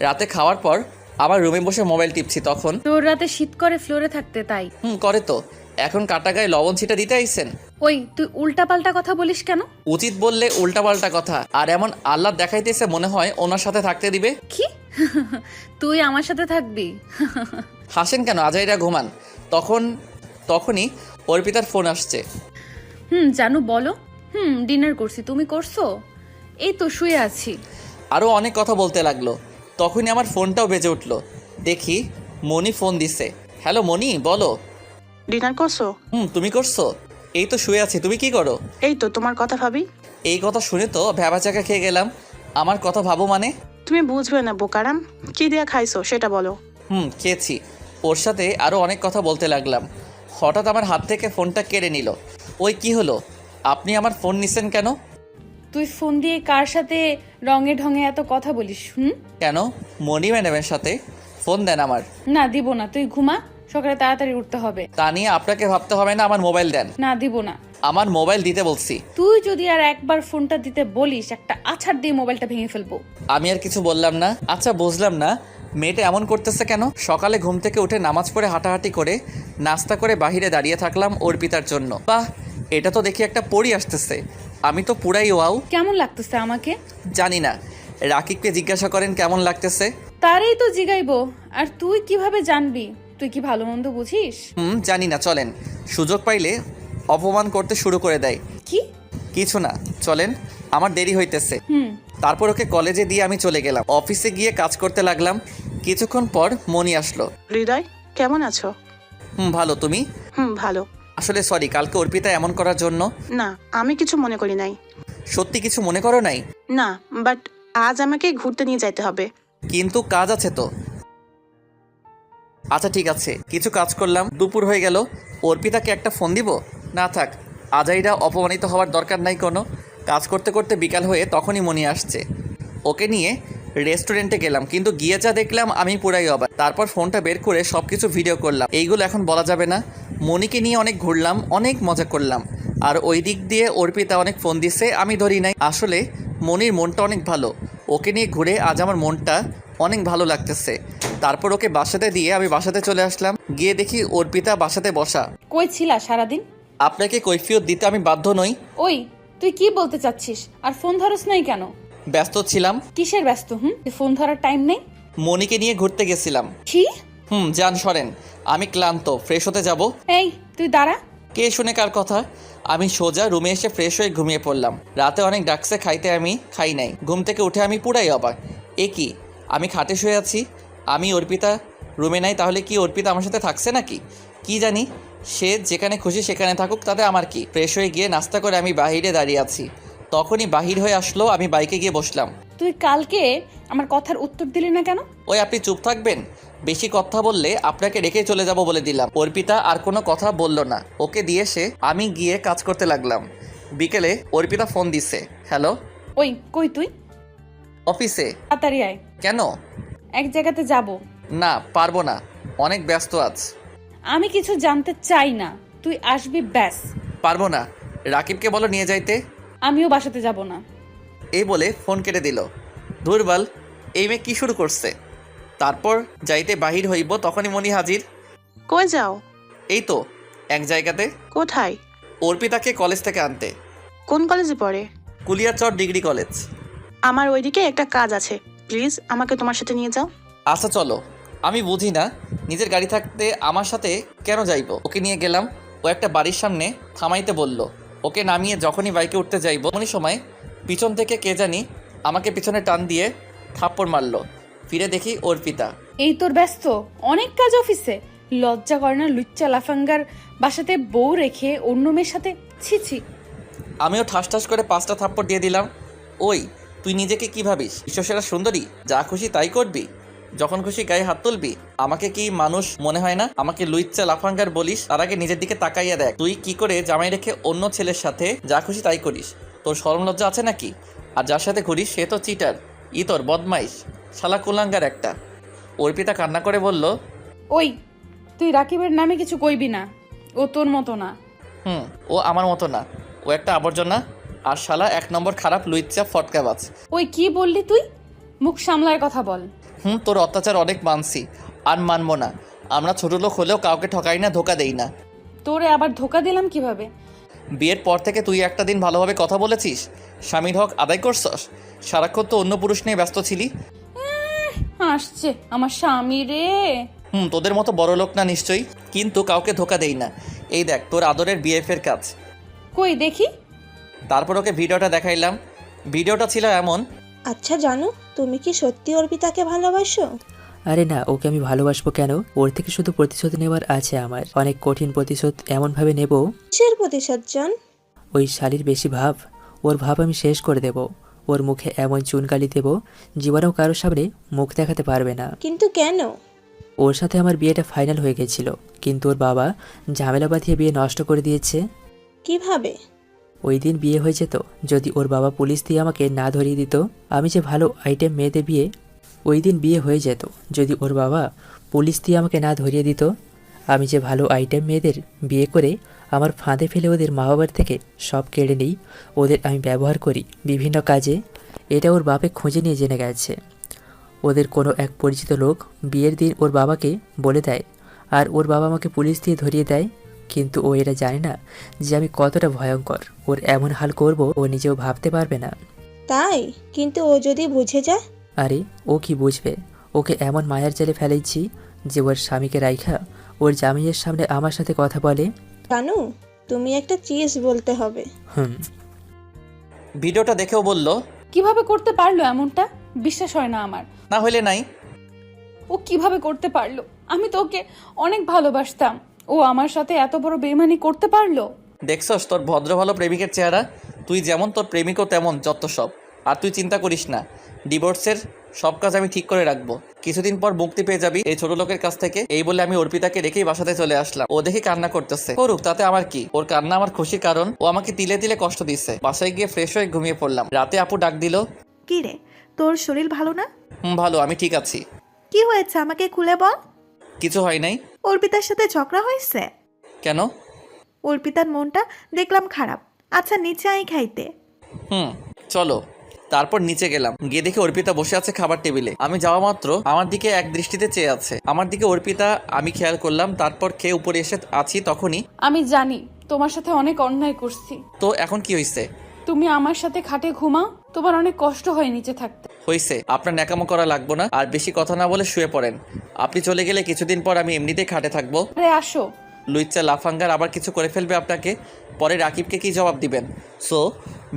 রাতে খাওয়ার পর আমার রুমে বসে মোবাইল টিপছি, তখন তোর রাতে শীত করে ফ্লোরে থাকতে তাই। করে তো। এখন কাটা গায়ে লবণ ছিটা দিতে আইছেন? ওই তুই উল্টা পাল্টা কথা বলিস কেন? উচিত বললে উল্টাপাল্টা কথা। আর এমন আল্লাহ দেখাইতেছে মনে হয় ওনার সাথে থাকতে দিবে। কি তুই আমার সাথে থাকবি? হাসেন কেন, আজাইরা ঘুমান। তখনই অর্পিতার ফোন আসছে। জানু বলো। ডিনার করছি, তুমি করছো? এই তো শুয়ে আছি। আরও অনেক কথা বলতে লাগলো। তখনই আমার ফোনটাও বেজে উঠলো। দেখি মনি ফোন দিছে। হ্যালো মনি, বলো। ডিনার করছো? তুমি করছো? এই তো শুয়ে আছি, তুমি কি করো? এই তো তোমার কথা ভাবি। এই কথা শুনে তো ভ্যাবাচাকা খেয়ে গেলাম। আমার কথা ভাবো মানে? তুমি বুঝবে না বোকারাম, কি দিয়া খাইছো সেটা বলো। খেয়েছি। ওর সাথে আরও অনেক কথা বলতে লাগলাম। হঠাৎ আমার হাত থেকে ফোনটা কেড়ে নিল। ওই কি হলো, আপনি আমার ফোন নিছেন কেন? তুই ফোন দিয়ে কার সাথে রঙে ঢঙে এত কথা বলিস? কেন, মনি ম্যাডামের সাথে। ফোন দেন আমার। না দিব না, তুই ঘুমা, সকালে তাড়াতাড়ি উঠতে হবে। তা নিয়ে আপনাকে ভাবতে হবে না, আমার মোবাইল দেন। না দিব না। আমার মোবাইল দিতে বলছি। তুই যদি আর একবার ফোনটা দিতে বলিস, একটা আছাড় দিয়ে মোবাইলটা ভেঙে ফেলবো। আমি আর কিছু বললাম না। আচ্ছা বুঝলাম না, মেয়েটা এমন করতেছে কেন? সকালে ঘুম থেকে উঠে নামাজ পড়ে হাঁটাহাঁটি করে নাস্তা করে বাহিরে দাঁড়িয়ে থাকলাম অর্পিতার জন্য। বাহ, এটা তো দেখি একটা পরী আসতেছে। আমি তো পুরাই ওয়াও। কেমন লাগতেছে আমাকে? জানি না, রাকিবকে জিজ্ঞাসা করেন কেমন লাগতেছে। তারই তো জিগাইবো, আর তুই কিভাবে জানবি? তুই কি ভালো মন্দ বুঝিস? জানি না, চলেন। সুযোগ পাইলে অপমান করতে শুরু করে দেয়। কি? কিছু না, চলেন, আমার দেরি হইতেছে। তারপর ওকে কলেজে দিয়ে আমি চলে গেলাম। অফিসে গিয়ে কাজ করতে লাগলাম। কিছুক্ষণ পর মনি আসলো। হৃদয়, কেমন আছো? ভালো, তুমি? ভালো। আসলে সরি কালকে অর্পিতা এমন করার জন্য। না, আমি কিছু মনে করি নাই। সত্যি কিছু মনে করো নাই? না, বাট আজ আমাকে ঘুরতে নিয়ে যাইতে হবে। কিন্তু কাজ আছে তো। আচ্ছা ঠিক আছে, কিছু কাজ করলাম। দুপুর হয়ে গেল। অর্পিতাকে একটা ফোন দিব? না থাক, আজাইরা অপমানিত হওয়ার দরকার নাই কোনো। কাজ করতে করতে বিকাল হয়ে তখনই মনি আসছে। ওকে নিয়ে রেস্টুরেন্টে গেলাম, কিন্তু গিয়ে যা দেখলাম আমি পুরাই অবাক। তারপর ফোনটা বের করে সব কিছু ভিডিও করলাম। এইগুলো এখন বলা যাবে না। মনিকে নিয়ে অনেক ঘুরলাম, অনেক মজা করলাম। আর ওই দিক দিয়ে অর্পিতা অনেক ফোন দিছে, আমি ধরি নাই। আসলে মনির মনটা অনেক ভালো। ওকে নিয়ে ঘুরে আজ আমার মনটা অনেক ভালো লাগতেছে। তারপর ওকে বাসাতে দিয়ে আমি বাসাতে চলে আসলাম। গিয়ে দেখি অর্পিতা বাসাতে বসা। কই ছিলা সারাদিন? আপনাকে কৈফিয়ত দিতে আমি বাধ্য নই। ওই তুই কি বলতে চাচ্ছিস? আর ফোন ধরস নাই কেন? ব্যস্ত ছিলাম। কিসের ব্যস্ত? ফোন ধরার টাইম নেই। মনিকে নিয়ে ঘুরতে গেছিলাম। কি? যান সরেন, আমি ক্লান্ত, ফ্রেশ হতে যাব। এই তুই দাঁড়া। কে শুনে কার কথা? আমি সোজা রুমে এসে ফ্রেশ হয়ে ঘুমিয়ে পড়লাম। রাতে অনেক ডাকছে খাইতে, আমি খাই নাই। ঘুম থেকে উঠে আমি পুরাই অবাক। এ কি, আমি খাটে শুয়ে আছি, আমি অর্পিতা রুমে নাই। তাহলে কি অর্পিতা আমার সাথে থাকছে নাকি? কি জানি, সে যেখানে খুশি সেখানে থাকুক, তাতে আমার কি। ফ্রেশ হয়ে গিয়ে নাস্তা করে আমি বাহিরে দাঁড়িয়ে আছি। তখনই বাহির হয়ে আসলো, আমি বাইকে গিয়ে বসলাম। তুই কালকে আমার কথার উত্তর দিলি না কেন? ওই আপনি চুপ থাকবেন? বেশি কথা বললে আপনাকে রেখে চলে যাব বলে দিলাম। অর্পিতা আর কোনো কথা বলল না। ওকে দিয়ে সে আমি গিয়ে কাজ করতে লাগলাম। বিকেলে অর্পিতা ফোন দিছে। হ্যালো। ওই কই তুই? অফিসে। তাড়াতাড়ি আয়, কেন? এক জায়গাতে যাব। না পারবো না, অনেক ব্যস্ত আজ। আমি কিছু জানতে চাই না, তুই আসবি ব্যাস। পারবো না, রাকিবকে বলো নিয়ে যাইতে। আমিও বাসাতে যাব না। এই বলে ফোন কেটে দিল। ধুরবাল, এই মেয়ে কী শুরু করছে। তারপর যাইতে বাহির হইব, তখনই মনি হাজির। কই যাও? এই তো এক জায়গাতে। কোথায়? অর্পিতাকে কলেজ থেকে আনতে। কোন কলেজে পড়ে? Kuliarchar degree college. আমার ওইদিকে একটা কাজ আছে, প্লিজ আমাকে তোমার সাথে নিয়ে যাও। আচ্ছা চলো। আমি বুঝি না, নিজের গাড়ি থাকতে আমার সাথে কেন যাইব। ওকে নিয়ে গেলাম। ও একটা বাড়ির সামনে থামাইতে বলল। ওকে নামিয়ে যখনই বাইকে উঠতে যাইব, এমনই সময় পিছন থেকে কে জানি আমাকে পিছনে টান দিয়ে থাপ্পড় মারলো। ফিরে দেখি অর্পিতা। এই তোর ব্যস্ত অনেক কাজ অফিসে, লজ্জা করে না লুচ্চা লাফাঙ্গার বাসাতে বউ রেখে অন্য মেয়ের সাথে? ছি ছি। আমিও ঠাস ঠাস করে 5টা থাপ্পড় দিয়ে দিলাম। ওই তুই নিজেকে কি ভাবিস, বিশ্বসেরা সুন্দরী? যা খুশি তাই করবি, যখন খুশি গায়ে হাত তুলবি? আমাকে কি মানুষ মনে হয় না? আমাকে লুইচ্চা লাফাঙ্গার বলিস, তার আগে নিজের দিকে তাকাইয়া দেখ। তুই কি করে জামাই রেখে অন্য ছেলের সাথে যা খুশি তাই করিস? তোর শরম লজ্জা আছে নাকি? আর যার সাথে ঘুরিস সে তো চিটার, তোর বদমাইশ, শালা কুলাঙ্গার একটা। অর্পিতা কান্না করে বলল, ওই তুই রাকিবের নামে কিছু কইবি না, ও তোর মতো না। ও আমার মতো না, ও একটা আবর্জনা, আর শালা 1 নম্বর খারাপ লুইচ্চা ফটকাবাজ। ওই কি বললি তুই? মুখ সামলায় কথা বল। তোর অত্যাচার অনেক মানছি, আর মানবো না। আমরা ছোট লোক হলেও কাউকে ঠকাই না, ধোকা দেই না। তোরে আবার ধোকা দিলাম কিভাবে? বিয়ের পর থেকে তুই একটা দিন ভালোভাবে কথা বলেছিস? স্বামীর হক আদায় করছস? সারাক্ষণ তো অন্য পুরুষ নিয়ে ব্যস্ত ছিলি। আসছে আমার স্বামী রে। তোদের মতো বড় লোক না নিশ্চয়ই, কিন্তু কাউকে ধোকা দেই না। এই দেখ তোর আদরের বিএফের কাজ। কই দেখি। তারপর ওকে ভিডিওটা দেখাইলাম। ভিডিওটা ছিল এমন। আচ্ছা জানো, তুমি কি সত্যি অর্পিতাকে ভালোবাসো? আরে না, ওকে আমি ভালোবাসবো কেন? ওর থেকে শুধু প্রতিশোধ নেওয়ার আছে আমার, অনেক কঠিন প্রতিশোধ। এমনভাবে নেব। কিসের প্রতিশোধ জান? ওই শালির বেশি ভাব, ওর ভাব আমি শেষ করে দেব। ওর মুখে এমন চুনকালি দেব, জীবনেও কারোর সামনে মুখ দেখাতে পারবে না। কিন্তু কেন? ওর সাথে আমার বিয়েটা ফাইনাল হয়ে গেছিল, কিন্তু ওর বাবা ঝামেলা বাঁধিয়ে বিয়ে নষ্ট করে দিয়েছে। কিভাবে? ওই দিন বিয়ে হয়ে যেত যদি ওর বাবা পুলিশ দিয়ে আমাকে না ধরিয়ে দিত। আমি যে ভালো আইটেম মেয়েদের বিয়ে, ওই দিন বিয়ে হয়ে যেত যদি ওর বাবা পুলিশ দিয়ে আমাকে না ধরিয়ে দিত। আমি যে ভালো আইটেম মেয়েদের বিয়ে করে আমার ফাঁদে ফেলে ওদের মা বাবার থেকে সব কেড়ে নিই, ওদের আমি ব্যবহার করি বিভিন্ন কাজে। এটা ওর বাপে খুঁজে নিয়ে জেনে গেছে। ওদের কোনো এক পরিচিত লোক বিয়ের দিন ওর বাবাকে বলে দেয়, আর ওর বাবা আমাকে পুলিশ দিয়ে ধরিয়ে দেয়। কিন্তু ও এটা জানে না যে আমি কতটা ভয়ঙ্কর। ওর এমন হাল করব ও নিজেও ভাবতে পারবে না। তাই? কিন্তু ও যদি বুঝে যায়? আরে ও কি বুঝবে? ওকে এমন মায়ার জালে ফেলেছি যে ওর স্বামীকে রাইখা ওর জামাইয়ের সামনে আমার সাথে কথা বলে। জানো, তুমি একটা চিজ বলতে হবে। ভিডিওটা দেখেও বলল, কিভাবে করতে পারলো এমনটা? বিশ্বাস হয় না আমার। না হইলে নাই। ও কিভাবে করতে পারলো? আমি তো ওকে অনেক ভালোবাসতাম, ও আমার সাথে এত বড় বেইমানি করতে পারলো? দেখছস তোর ভদ্র ভালো প্রেমিকের চেহারা? তুই যেমন তোর প্রেমিকও তেমন, যত সব। আর তুই চিন্তা করিস না, ডিভোর্সের সব কাজ আমি ঠিক করে রাখবো। কিছুদিন পর মুক্তি পেয়ে যাবি এই ছোট লোকের কাছ থেকে। এই বলে আমি অর্পিতাকে রেখেই বাসাতে চলে আসলাম। ও দেখে কান্না করতেছে। করুক, তাতে আমার কি? ওর কান্না আমার খুশির কারণ। ও আমাকে তিলে তিলে কষ্ট দিচ্ছে। বাসায় গিয়ে ফ্রেশ হয়ে ঘুমিয়ে পড়লাম। রাতে আপু ডাক দিল। কি রে, তোর শরীর ভালো না? ভালো, আমি ঠিক আছি। কি হয়েছে আমাকে খুলে বল। কিছু হয় নাই। অর্পিতার সাথে ঝগড়া হয়েছে? কেন? অর্পিতার মনটা দেখলাম খারাপ। আচ্ছা নিচে আই খাইতে। চলো। তারপর নিচে গেলাম। গিয়ে দেখি অর্পিতা বসে আছে খাবার টেবিলে। আমি যাওয়া মাত্র আমার দিকে এক দৃষ্টিতে চেয়ে আছে। আমার দিকে অর্পিতা আমি খেয়াল করলাম। তারপর খেয়ে উপরে এসে আছি, তখনই। আমি জানি তোমার সাথে অনেক অন্যায় করছি। তো এখন কি হয়েছে? তুমি আমার সাথে খাটে ঘুমাও, তোমার অনেক কষ্ট হয় নিচে থাকতে। হয়েছে, আপনার ন্যাকামো করা লাগবো না। আর বেশি কথা না বলে শুয়ে পড়েন। আপনি চলে গেলে কিছুদিন পর আমি এমনিতেই খাটে থাকবো। আরে আসো। লুইচ্চা লাফাঙ্গার আবার কিছু করে ফেলবে আপনাকে। পরে রাকিবকে কি জবাব দিবেন? সো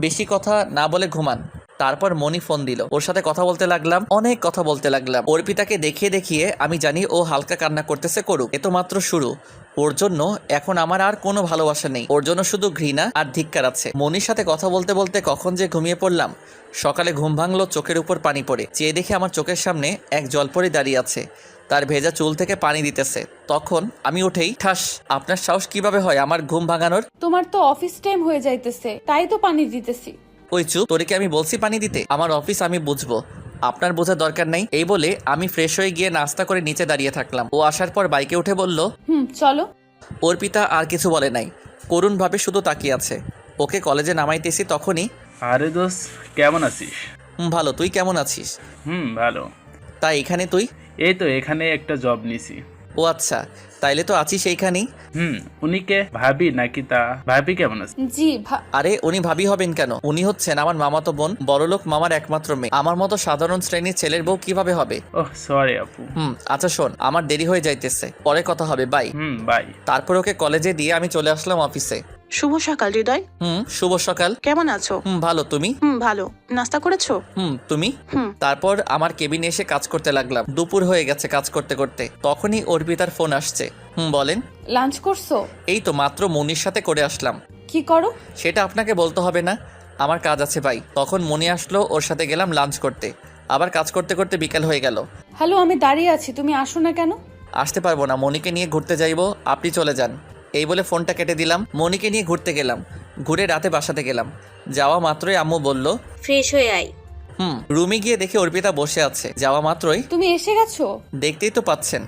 বেশি কথা না বলে ঘুমান। তারপর মনি ফোন দিল, ওর সাথে কথা বলতে লাগলাম, অনেক কথা বলতে লাগলাম। অর্পিতাকে দেখিয়ে দেখিয়ে আমি জানি ও হালকা কান্না করতেছে, করুক, এ তো মাত্র শুরু। ওর জন্য এখন আমার আর কোনো ভালোবাসা নেই, ওর জন্য শুধু ঘৃণা আর ধিক্কার আছে। মনির সাথে কথা বলতে বলতে কখন যে ঘুমিয়ে পড়লাম। সকালে ঘুম ভাঙলো চোখের উপর পানি পড়ে, চেয়ে দেখে আমার চোখের সামনে এক জলপরি দাঁড়িয়ে আছে, তার ভেজা চুল থেকে পানি দিতেছে। তখন আমি উঠেই ঠাস, আপনার সাহস কিভাবে হয় আমার ঘুম ভাঙানোর? তোমার তো অফিস টাইম হয়ে যাইতেছে, তাই তো পানি দিতেছি। ওই চুপ, তোরে কি আমি বলছি পানি দিতে? আমার অফিস, আমি বুঝবো, আপনার বোঝার দরকার নেই। এই বলে আমি ফ্রেশ হয়ে গিয়ে নাস্তা করে নিচে দাঁড়িয়ে থাকলাম। ও আসার পর বাইকে উঠে বলল, চলো। অর্পিতা আর কিছু বলে নাই, করুণভাবে শুধু তাকিয়ে আছে। ওকে কলেজে নামাইতেছি তখনই, আরে দোস্ত, কেমন আছিস? ভালো, তুই কেমন আছিস? ভালো। তা এখানে তুই? এই তো এখানে একটা জব নিছি। ও আচ্ছা, তাইলে তো আছিস এইখানেই। উনি কে, ভাবি নাকি? তা ভাবি কেমন আছে? জি আরে উনি ভাবি হবেন কেন? উনি হচ্ছেন আমার মামাতো বোন, বড়লোক মামার একমাত্র মেয়ে। আমার মতো সাধারণ শ্রেণীর ছেলের বউ কিভাবে হবে? ওহ সরি আপু। আচ্ছা শোন, আমার দেরি হয়ে যাইতেছে, পরে কথা হবে, বাই। বাই। তারপর ওকে কলেজে দিয়ে আমি চলে আসলাম অফিসে। শুভ সকাল হৃদয়। শুভ সকাল। কেমন আছো? ভালো, তুমি? ভালো। নাস্তা করেছো? তুমি? তারপর আমার কেবিনে এসে কাজ করতে লাগলাম। দুপুর হয়ে গেছে কাজ করতে করতে, তখনই অর্পিতার ফোন আসছে। বলেন। লাঞ্চ করছো? এই তো মাত্র মনির সাথে করে আসলাম। কি করো? সেটা আপনাকে বলতে হবে না, আমার কাজ আছে ভাই। তখন মনি আসলো, ওর সাথে গেলাম লাঞ্চ করতে। আবার কাজ করতে করতে বিকাল হয়ে গেল। হ্যালো, আমি দাঁড়িয়ে আছি, তুমি আসো না কেন? আসতে পারবো না, মনিকে নিয়ে ঘুরতে যাইবো, আপনি চলে যান। এই বলে ফোনটা কেটে দিলাম। মনিকে নিয়ে ঘুরতে গেলাম, ঘুরে রাতে বাসাতে গেলাম। যাওয়া মাত্রই আম্মু বলল, ফ্রেশ হয়ে আয়। রুমে গিয়ে দেখে অর্পিতা বসে আছে। যাওয়া মাত্রই, তুমি এসে গেছো? দেখতেই তো পাচ্ছেন।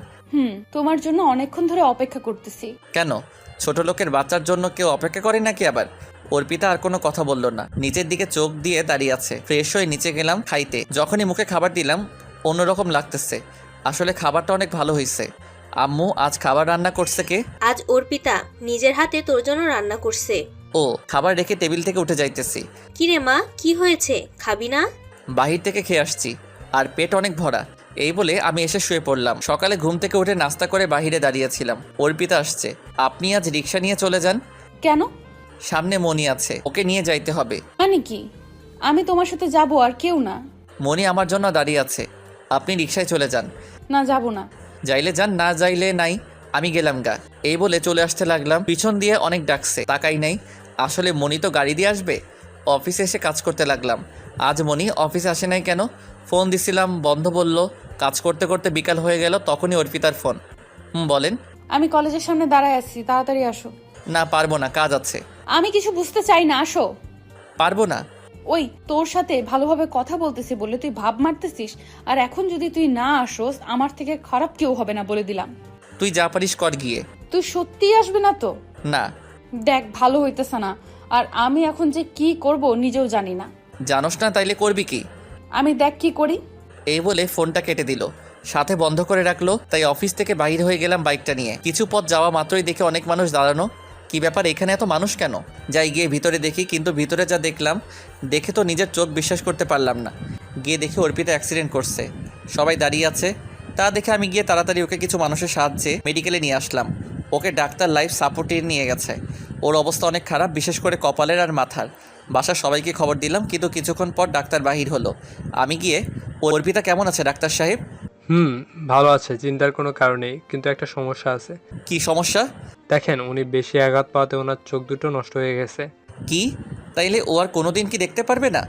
তোমার জন্য অনেকক্ষণ ধরে অপেক্ষা করতেছি। কেন, ছোট লোকের বাচ্চার জন্য কেউ অপেক্ষা করে নাকি আবার? অর্পিতা আর কোনো কথা বলল না, নিচের দিকে চোখ দিয়ে দাঁড়িয়ে আছে। ফ্রেশ হয়ে নিচে গেলাম খাইতে। যখনই মুখে খাবার দিলাম অন্যরকম লাগতেছে। আসলে খাবারটা অনেক ভালো হয়েছে। আম্মু আজ খাবার রান্না করছে কে? আজ অর্পিতা নিজের হাতে তোর জন্য রান্না করছে। ও, খাবার রেখে টেবিল থেকে উঠে যাইতেছি। কিরে মা, কি হয়েছে, খাবি না? বাহির থেকে খেয়ে আসছি, আর পেট অনেক ভরা। এই বলে আমি এসে শুয়ে পড়লাম। সকালে ঘুম থেকে উঠে নাস্তা করে বাহিরে দাঁড়িয়েছিলাম। অর্পিতা আসছে। আপনি আজ রিক্সা নিয়ে চলে যান। কেন? সামনে মনি আছে, ওকে নিয়ে যাইতে হবে। মানে কি? আমি তোমার সাথে যাব, আর কেউ না? মনি আমার জন্য দাঁড়িয়ে আছে, আপনি রিক্সায় চলে যান। না, যাব না। যাইলে যান, না যাইলে নাই, আমি গেলাম গা। এই বলে চলে আসতে লাগলাম। পিছন দিয়ে অনেক ডাকছে, তাকাই নাই। আসলে মনি তো গাড়ি দিয়ে আসবে। অফিসে এসে কাজ করতে লাগলাম। আজ মনি অফিসে আসে নাই কেন? ফোন দিছিলাম, বন্ধ বলল। কাজ করতে করতে বিকাল হয়ে গেল, তখনই অর্পিতার ফোন। বলেন। আমি কলেজের সামনে দাঁড়ায় আছি, তাড়াতাড়ি আসো। না, পারবো না, কাজ আছে। আমি কিছু বুঝতে চাই না, আসো। পারবো না। ওই তোর সাথে ভালোভাবে কথা বলতেছি বলে তুই ভাব মারতেছিস, আর এখন যদি তুই না আসোস আমার থেকে খারাপ কেউ হবে না, বলে দিলাম। তুই যা পারিস কর গিয়ে। তুই সত্যিই আসবে না তো? না। দেখ, ভালো হইতেছে না, আর আমি এখন যে কি করব নিজেও জানি না। জানোস না, তাইলে করবি কি? আমি দেখ কি করি। এই বলে ফোনটা কেটে দিল, সাথে বন্ধ করে রাখলো। তাই অফিস থেকে বাইরে হয়ে গেলাম বাইকটা নিয়ে। কিছু পথ যাওয়া মাত্রই দেখে অনেক মানুষ দাঁড়ানো। কি ব্যাপার, এখানে এত মানুষ কেন? যাই গিয়ে ভিতরে দেখি, কিন্তু ভিতরে যা দেখলাম, দেখে তো নিজের চোখ বিশ্বাস করতে পারলাম না। গিয়ে দেখি অর্পিতা অ্যাক্সিডেন্ট করছে, সবাই দাঁড়িয়ে আছে। তা দেখে আমি গিয়ে তাড়াতাড়ি ওকে কিছু মানুষের সাহায্যে মেডিকেলে নিয়ে আসলাম। ওকে ডাক্তার লাইফ সাপোর্টে নিয়ে গেছে। ওর অবস্থা অনেক খারাপ, বিশেষ করে কপালের আর মাথার। বাসার সবাইকে খবর দিলাম, কিন্তু কিছুক্ষণ পর ডাক্তার বাহির হলো। আমি গিয়ে, অর্পিতা কেমন আছে ডাক্তার সাহেব? ভালো আছে, চিন্তার কোনো কারণ নেই, কিন্তু একটা সমস্যা আছে। কি সমস্যা? দেখেন, উনি বেশি আঘাত পাওয়াতে ওনার চোখ দুটো নষ্ট হয়ে গেছে। কি? তাইলে ও আর কোনোদিন কি দেখতে পারবে না?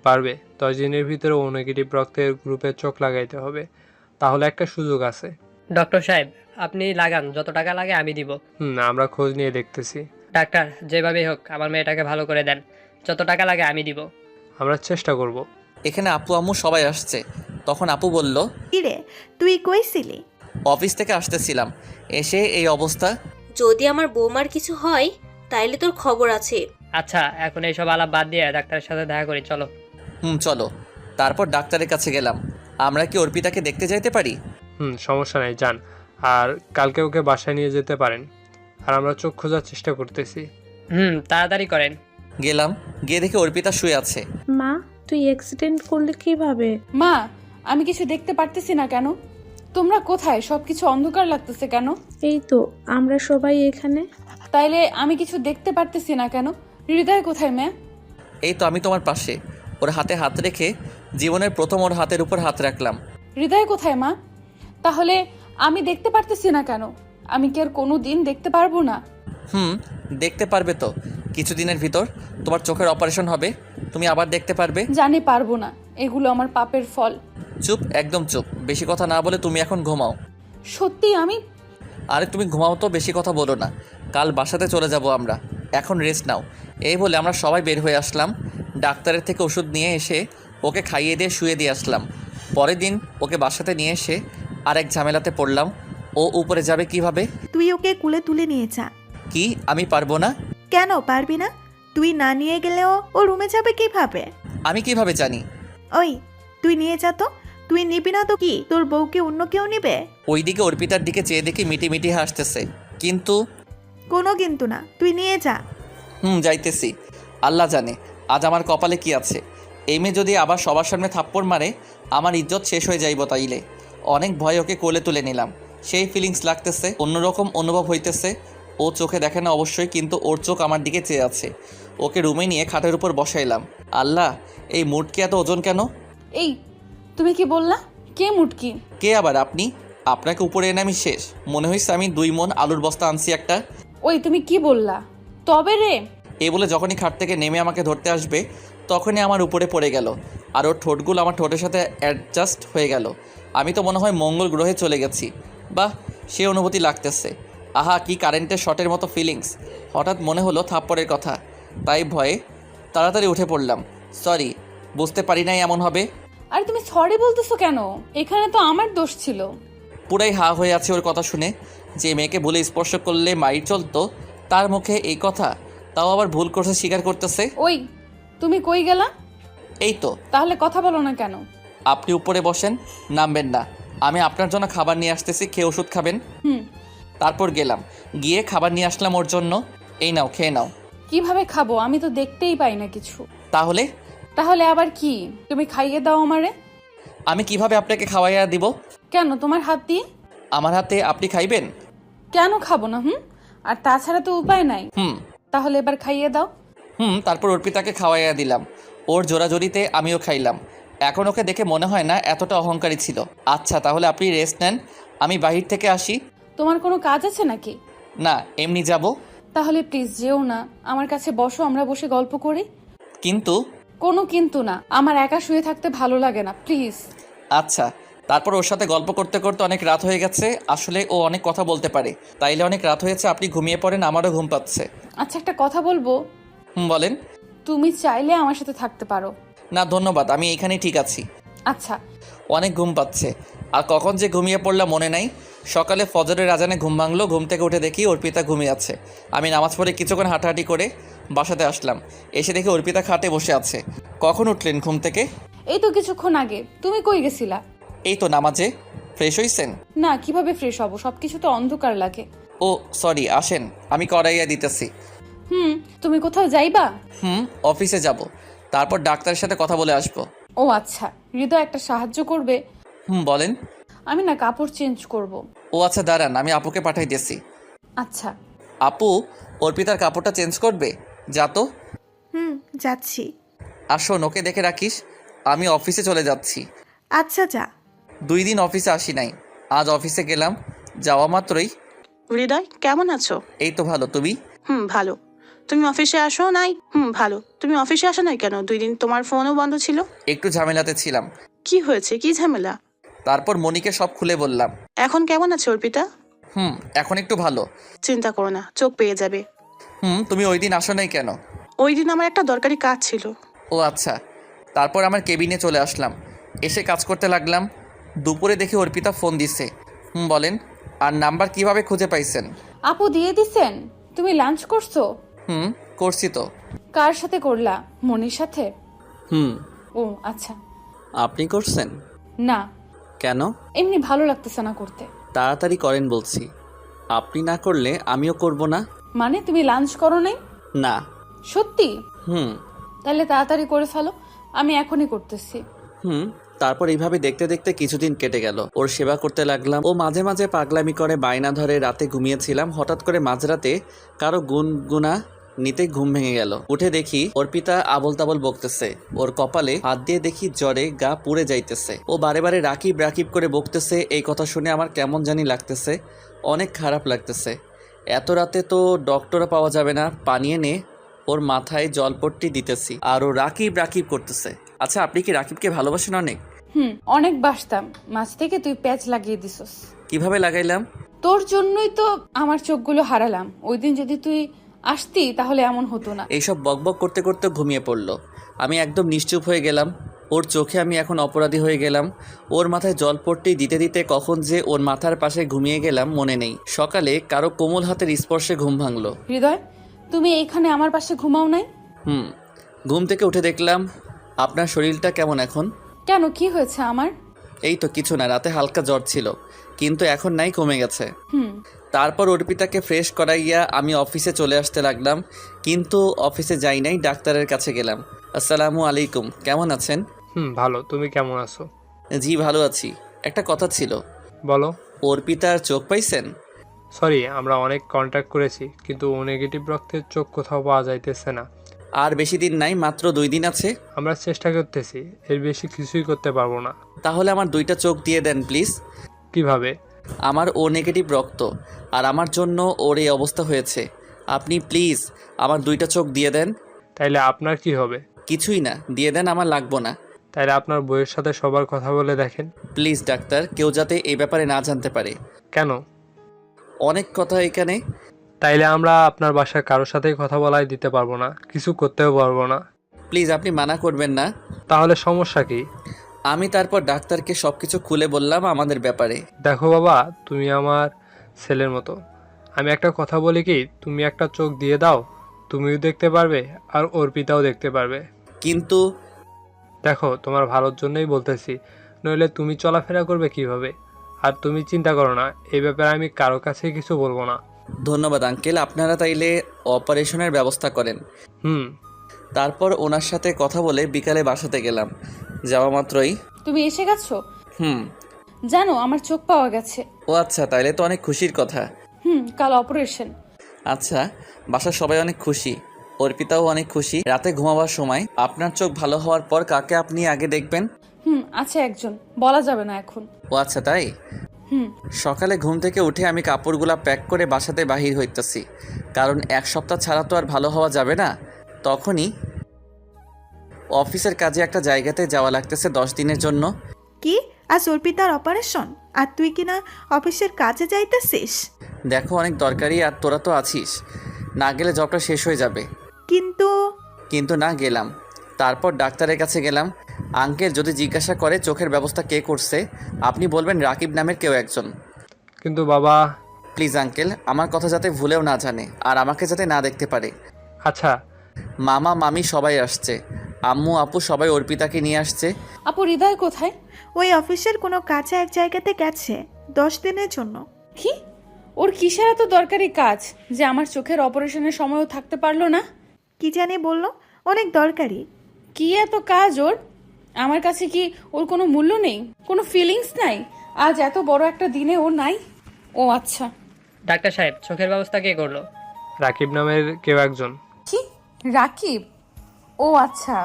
পারবে। 10 দিনের ভিতরে ও নেগেটিভ রক্তের গ্রুপে চোখ লাগাইতে হবে, তাহলে একটা সুযোগ আছে। ডক্টর সাহেব, আপনি লাগান, যত টাকা লাগে আমি দিব। আমরা খোঁজ নিয়ে দেখতেছি। ডাক্তার, যেভাবেই হোক আমার মেয়েটাকে ভালো করে দেন, যত টাকা লাগে আমি দিব। আমরা চেষ্টা করব। এখানে আপু আম্মু সবাই আসছে। তখন আপু বলল, কিরে তুই কইছিলি? অফিস থেকে আসতেছিলাম, এসে এই অবস্থা। যদি আমার বৌমার কিছু হয় তাইলে তোর খবর আছে। আচ্ছা, এখন এইসব আলাপ বাদ দিয়ে ডাক্তারের সাথে দেখা করি, চলো। চলো। তারপর ডাক্তারের কাছে গেলাম। আমরা কি অর্পিতাকে দেখতে যাইতে পারি? সমস্যা নাই, যান। আর কালকে ওকে বাসায় নিয়ে যেতে পারেন, আর আমরা চোখ খোঁজার চেষ্টা করতেছি। তাড়াতাড়ি করেন। গেলাম, গিয়ে দেখি অর্পিতা শুয়ে আছে। মা, তুই অ্যাক্সিডেন্ট করলে কিভাবে? মা, আমি কিছু দেখতে পারতেছি না কেন? তোমরা কোথায়? সবকিছু অন্ধকার লাগতেছে কেন? এই তো আমরা সবাই এখানে। তাইলে আমি কিছু দেখতে পারতেছি না কেন? হৃদয় কোথায় মেয়ে? এই তো আমি তোমার পাশে। ওর হাতে হাত রেখে জীবনের প্রথম ওর হাতের উপর হাত রাখলাম। হৃদয় কোথায় মা? তাহলে আমি দেখতে পারতেছি না কেন? আমি কি আর কোনো দিন দেখতে পারবো না? দেখতে পারবে তো, কিছুদিনের ভিতর তোমার চোখের অপারেশন হবে, তুমি আবার দেখতে পারবে। জানি পারবো না, এগুলো আমার পাপের ফল। চুপ, একদম চুপ, বেশি কথা না বলে তুমি এখন ঘুমাও। সত্যি আমি? আরে তুমি ঘুমাও তো, বেশি কথা বলো না, কাল বাসাতে চলে যাব আমরা, এখন রেস্ট নাও। এই বলে আমরা সবাই বের হয়ে আসলাম। ডাক্তারের থেকে ওষুধ নিয়ে এসে ওকে খাইয়ে দিয়ে শুয়ে দিয়ে আসলাম। পরের দিন ওকে বাসাতে নিয়ে এসে আরেক ঝামেলাতে পড়লাম। ও উপরে যাবে কিভাবে? তুই ওকে কুলে তুলে নিয়ে যা। কি আমি পারবো না? কেন পারবি না? তুই না নিয়ে গেলেও ও রুমে যাবে কিভাবে? আমি কিভাবে জানি? ওই তুই নিয়ে যা তো। তুই নিবি না তো কি তোর বউকে অন্য কেউ নিবে? ওইদিকে অর্পিতার দিকে চেয়ে দেখি মিটি মিটি হাসতেছে, কিন্তু কোনো কিন্তু না, তুই নিয়ে যা। যাইতেছি। আল্লাহ জানে আজ আমার কপালে কি আছে। এই মেয়ে যদি আবার সবার সামনে থাপ্পড় মারে আমার ইজ্জত শেষ হয়ে যাইব। তাইলে অনেক ভয় ওকে কোলে তুলে নিলাম। সেই ফিলিংস লাগতেছে, অন্যরকম অনুভব হইতেছে। ও চোখে দেখে না অবশ্যই, কিন্তু ওর চোখ আমার দিকে চেয়ে আছে। ওকে রুমে নিয়ে খাটের উপর বসাইলাম। আল্লাহ, এই মুটকি এত ওজন কেন? এই তুমি কি বললা? কে মুটকি? কে আবার? আপনি। আপনাকে উপরে এনে আমি শেষ। মনে হয়েছে আমি 2 মণ আলুর বস্তা আনছি একটা। ওই তুমি কি বললা? তবে রে। এই বলে যখনই খাট থেকে নেমে আমাকে ধরতে আসবে তখনই আমার উপরে পড়ে গেল, আর ওর ঠোঁটগুলো আমার ঠোঁটের সাথে অ্যাডজাস্ট হয়ে গেল। আমি তো মনে হয় মঙ্গল গ্রহে চলে গেছি। বাহ, সে অনুভূতি লাগতেছে। আহা, কি কারেন্টের শটের মতো ফিলিংস। হঠাৎ মনে হলো থাপ্পড়ের কথা, তাই ভয়ে তাড়াতাড়ি উঠে পড়লাম। সরি, বুঝতে পারি নাই এমন হবে। আরে তুমি সরি বলতেছো কেন? এখানে তো আমার দোষ ছিল। পুরাই হা হয়ে আছে ওর কথা শুনে। যে মেয়েকে ভুলে স্পর্শ করলে মাইর চলতো, তার মুখে এই কথা, তাও আবার ভুল করছে স্বীকার করতেছে। ওই তুমি কই গেলা? এই তো। তাহলে কথা বলো না কেন? আপনি উপরে বসেন, নামবেন না। আমি আপনার জন্য খাবার নিয়ে আসতেছি, খেয়ে ওষুধ খাবেন। তারপর গেলাম, গিয়ে খাবার নিয়ে আসলাম ওর জন্য। এই নাও, খেয়ে নাও। কিভাবে খাবো? আমি তো দেখতেই পাই না কিছু। তাহলে? তাহলে আবার কি? তুমি খাইয়ে দাও আমারে। আমি কিভাবে আপনাকে খাওয়াইয়া দিব? কেন, তোমার হাত দিয়ে? আমার হাতে আপনি খাইবেন? কেন খাবো না? আর তাছাড়া তো উপায় নাই। তাহলে এবার খাইয়ে দাও। তারপর অর্পিতাকে খাওয়াইয়া দিলাম। ওর জোরাজোরিতে আমিও খাইলাম। এখন ওকে দেখে মনে হয় না এতটা অহংকারী ছিল। আচ্ছা, তাহলে আপনি রেস্ট নেন, আমি বাহির থেকে আসি। তোমার কোনো কাজ আছে নাকি? না, এমনি যাব। তাহলে প্লিজ যেও না, আমার কাছে বসো, আমরা বসে গল্প করি। কিন্তু? কোনো কিন্তু না, আমার একা শুয়ে থাকতে ভালো লাগে না, প্লিজ। আচ্ছা। তারপর ওর সাথে গল্প করতে করতে অনেক রাত হয়ে গেছে। আসলে ও অনেক কথা বলতে পারে, তাইলে অনেক রাত হয়েছে, আপনি ঘুমিয়ে পড়েন, আমারও ঘুম পাচ্ছে। আচ্ছা, একটা কথা বলবো? বলেন। তুমি চাইলে আমার সাথে থাকতে পারো। না ধন্যবাদ, আমি এইখানেই ঠিক আছি। আচ্ছা। অনেক ঘুম পাচ্ছে, আর কখন যে ঘুমিয়ে পড়লাম মনে নাই। সকালে ফজরের আজানে ঘুম ভাঙলো। ঘুম থেকে উঠে দেখি অর্পিতা ঘুমিয়ে আছে। আমি নামাজ পড়ে কিছুক্ষণ হাঁটাহাঁটি করে বাসাতে আসলাম। এসে দেখি অর্পিতা খাটে বসে আছে। কখন উঠলেন ঘুম থেকে? এই তো কিছুক্ষণ আগে। তুমি কই গেছিলা? এই তো নামাজে। ফ্রেশ হইছেন? না, কিভাবে ফ্রেশ হব? সবকিছু তো অন্ধকার লাগে। ও সরি, আসেন, আমি করাইয়া দিতেছি। তুমি কোথাও যাইবা? অফিসে যাব, তারপর ডাক্তারের সাথে কথা বলে আসবো। ও আচ্ছা, হৃদয় একটা সাহায্য করবে? বলেন। আমি না কাপড় চেঞ্জ করব। ও আচ্ছা, দাঁড়ান, আমি আপুকে পাঠাই দিয়েছি। আচ্ছা। আপু, অর্পিতার কাপড়টা চেঞ্জ করবে, যা তো। যাচ্ছি। আর শোন, ওকে দেখে রাখিস, আমি অফিসে চলে যাচ্ছি। আচ্ছা, যা। 2 দিন অফিসে আসি নাই, আজ অফিসে গেলাম। যাওয়া মাত্রই। হৃদয় কেমন আছো? এই তো ভালো, তুমি? ভালো। তুমি অফিসে আসো নাই? ভালো। তুমি অফিসে আসো নাই কেন? 2 দিন তোমার ফোনও বন্ধ ছিল। একটু ঝামেলাতে ছিলাম। কি হয়েছে? কি ঝামেলা? তারপর মনিকে সব খুলে বললাম। এখন কেমন আছে অর্পিতা? এখন একটু ভালো। চিন্তা করো না, চোখ পেয়ে যাবে। তুমি ওই দিন আসো নাই কেন? ওই দিন আমার একটা দরকারি কাজ ছিল। ও আচ্ছা। তারপর আমার কেবিনে চলে আসলাম, এসে কাজ করতে লাগলাম। দুপুরে দেখি অর্পিতা ফোন দিছে। বলেন। আর নাম্বার কিভাবে খুঁজে পাইছেন? আপু দিয়ে দিছেন। তুমি লাঞ্চ করছো? করছি তো। কার সাথে করলা? মনির সাথে? ও আচ্ছা। আপনি করছেন? না। কেন? এমনি ভালো লাগতেছে না করতে। তাড়াতাড়ি করেন বলছি, আপনি না করলে আমিও করব না। মানে তুমি লাঞ্চ করো নাই? না। সত্যি? তাহলে তাড়াতাড়ি করে ফেলো, আমি এখনই করতেছি। তারপর এইভাবে দেখতে দেখতে কিছুদিন কেটে গেল। ওর সেবা করতে লাগলাম। ও মাঝে মাঝে পাগলামি করে বায়না ধরে। রাতে ঘুমিয়েছিলাম, হঠাৎ করে মাঝরাতে কারো গুনগুনা নিতে ঘুম ভেঙে গেল। উঠে দেখি অর্পিতা আবল তাবল বকতেছে। ওর কপালে হাত দিয়ে দেখি জ্বরে গা পুড়ে যাইতেছে। ও বারে বারে রাকিব রাকিব করে বকতেছে। এই কথা শুনে আমার কেমন জানি লাগতেছে, অনেক খারাপ লাগতেছে। এত রাতে তো ডক্টরও পাওয়া যাবে না, পানি এনে ওর মাথায় জলপট্টি দিতেছি আর ও রাকিব রাকিব করতেছে। আচ্ছা, আপনি কি রাকিবকে ভালোবাসেন অনেক? অনেক বাসতাম, মাঝ থেকে তুই প্যাচ লাগিয়ে দিছস। কিভাবে লাগাইলাম? তোর জন্যই তো আমার চোখগুলো হারালাম। ওই দিন যদি তুই আসতি তাহলে এমন হতো না। এইসব বকবক করতে করতে ঘুমিয়ে পড়লো। আমি একদম নিশ্চুপ হয়ে গেলাম। ওর চোখে আমি এখন অপরাধী হয়ে গেলাম। ওর মাথায় জলপট্টি দিতে দিতে কখন যে ওর মাথার পাশে ঘুমিয়ে গেলাম মনে নেই। সকালে কারো কোমল হাতের স্পর্শে ঘুম ভাঙলো। হৃদয়, তুমি এইখানে আমার পাশে ঘুমাও নাই? ঘুম থেকে উঠে দেখলাম। আপনার শরীরটা কেমন এখন? কেন, কি হয়েছে আমার? এই তো কিছু না, রাতে হালকা জ্বর ছিল, কিন্তু এখন নাই, কমে গেছে। তারপর অর্পিতাকে ফ্রেশ করাইয়া আমি অফিসে চলে আসতে লাগলাম, কিন্তু অফিসে যাই নাই, ডাক্তারের কাছে গেলাম। আসসালামু আলাইকুম, কেমন আছেন? ভালো, তুমি কেমন আছো? জি ভালো আছি। একটা কথা ছিল। বলো। অর্পিতার চোখ পাইছেন? সরি, আমরা অনেক কন্ট্যাক্ট করেছি, কিন্তু ও নেগেটিভ রক্তের চোখ কোথাও পাওয়া যাইতেছে না। আর বেশি দিন নাই, মাত্র 2 দিন আছে। আমরা চেষ্টা করতেছি, এর বেশি কিছুই করতে পারবো না। তাহলে আমার 2টা চোখ দিয়ে দেন প্লিজ। কিভাবে? আমার ও নেগেটিভ রক্ত, আর আমার জন্য ওর এই অবস্থা হয়েছে। আপনি প্লিজ আমার 2টা চোখ দিয়ে দেন। তাইলে আপনার কি হবে? কিছুই না, দিয়ে দেন, আমার লাগবো না। তাইলে আপনার বইয়ের সাথে সবার কথা বলে দেখেন। প্লিজ ডাক্তার, কেউ যাতে এই ব্যাপারে না জানতে পারে। কেন? অনেক কথা এখানে। তাইলে আমরা আপনার বাসায় কারোর সাথেই কথা বলাই দিতে পারবো না, কিছু করতেও পারবো না। প্লিজ আপনি মানা করবেন না। তাহলে সমস্যা কি? আমি তারপর ডাক্তারকে সব কিছু খুলে বললাম আমাদের ব্যাপারে। দেখো বাবা, তুমি আমার ছেলের মতো। আমি একটা কথা বলি কি, তুমি একটা চোখ দিয়ে দাও, তুমিও দেখতে পারবে আর অর্পিতাও দেখতে পারবে। কিন্তু দেখো, তোমার ভালোর জন্যই বলতেছি, নইলে তুমি চলাফেরা করবে কিভাবে? আর তুমি চিন্তা করো না, এই ব্যাপারে আমি কারো কাছে কিছু বলবো না। ধন্যবাদ আঙ্কেল, আপনারা তাইলে অপারেশনের ব্যবস্থা করেন। তারপর ওনার সাথে কথা বলে বিকালে বাসাতে গেলাম। যাওয়া মাত্রই, তুমি এসে গেছো? জানো আমার চোখ পাওয়া গেছে। ও আচ্ছা, তাইলে তো অনেক খুশির কথা। কাল অপারেশন। আচ্ছা, বাসার সবাই অনেক খুশি, অর্পিতাও অনেক খুশি। রাতে ঘুমাবার সময় আপনার চোখ ভালো হওয়ার পর কাকে আপনি আগে দেখবেন? আছে একজন, বলা যাবে না এখন। ও আচ্ছা, তাই। সকালে ঘুম থেকে উঠে আমি কাপড়গুলা প্যাক করে বাসাতে বাহির হইতেছি, কারণ 1 সপ্তাহ ছাড়া তো আর ভালো হওয়া যাবে না। তখনই অফিসের কাজে একটা জায়গাতে যাওয়া লাগতেছে 10 দিনের জন্য। কি, আজ অর্পিতার অপারেশন আর তুই কিনা অফিসের কাজে যাইতেছিস? দেখো, অনেক দরকারি, আর তোরা তো আছিস, না গেলে জবটা শেষ হয়ে যাবে। কিন্তু না গেলাম। তারপর ডাক্তারের কাছে গেলাম। আঙ্কেল যদি জিজ্ঞাসা করে চোখের ব্যবস্থা কে করছে, আপনি বলবেন রাকিব নামের কেউ একজন। কিন্তু বাবা। প্লিজ আঙ্কেল, আমার কথা যাতে ভুলেও না জানে, আর আমাকে যাতে না দেখতে পারে। আচ্ছা। মামা মামি সবাই আসছে, আম্মু আপু সবাই অর্পিতাকে নিয়ে আসছে। আপু, হৃদয় কোথায়? ওই অফিসের কোনো কাজে এক জায়গাতে গেছে 10 দিনের জন্য। কি? ওর কিসের এত দরকারি কাজ যে আমার চোখের অপারেশনের সময়ও থাকতে পারলো না? কি জানি বললো, অনেক দরকারি। কি এত কাজ ওর? আমার কাছে কি ওর কোনো মূল্য নেই, কোনো ফিলিংস নাই? আজ এত বড় একটা দিনে ও নাই? ও আচ্ছা। ডাক্তার সাহেব, চোখের ব্যবস্থা কে করলো? রাকিব নামের কেউ একজন। কি, রাকিব? ও আচ্ছা,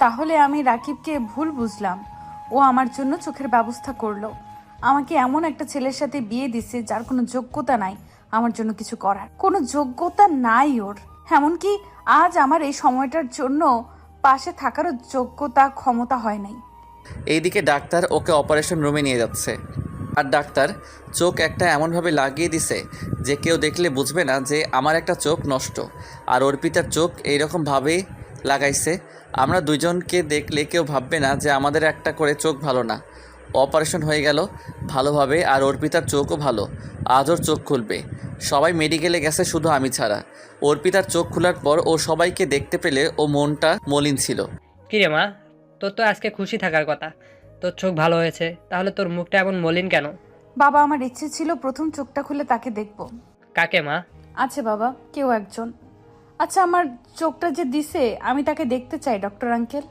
তাহলে আমি রাকিবকে ভুল বুঝলাম। ও আমার জন্য চোখের ব্যবস্থা করলো। আমাকে এমন একটা ছেলের সাথে বিয়ে দিছে যার কোনো যোগ্যতা নাই আমার জন্য কিছু করার। কোনো যোগ্যতা নাই ওর, এমনকি আজ আমার এই সময়টার জন্য পাশে থাকারও যোগ্যতা ক্ষমতা হয় নাই। এইদিকে ডাক্তার ওকে অপারেশন রুমে নিয়ে যাচ্ছে, আর ডাক্তার চোখ একটা এমনভাবে লাগিয়ে দিছে যে কেউ দেখলে বুঝবে না যে আমার একটা চোখ নষ্ট, আর অর্পিতার চোখ এইরকমভাবে লাগাইছে। আমরা দুজনকে দেখলে কেউ ভাববে না যে আমাদের একটা করে চোখ ভালো না। অপারেশন হয়ে গেল ভালোভাবে, আর অর্পিতার চোখও ভালো, আজ ওর চোখ খুলবে। সবাই মেডিকেলে গেছে, শুধু আমি ছাড়া। অর্পিতার চোখ খোলার পর ও সবাইকে দেখতে পেলে ও মনটা মলিন ছিল। কিরে মা, তোর তো আজকে খুশি থাকার কথা, তোর চোখ ভালো হয়েছে, তাহলে তোর মুখটা এমন মলিন কেন? বাবা, আমার ইচ্ছে ছিল প্রথম চোখটা খুলে তাকে দেখবো। কাকে মা? আছে বাবা, কেউ একজন। আচ্ছা, আমার চোখটা যে দিছে আমি তাকে দেখতে চাই ডক্টর আঙ্কেল।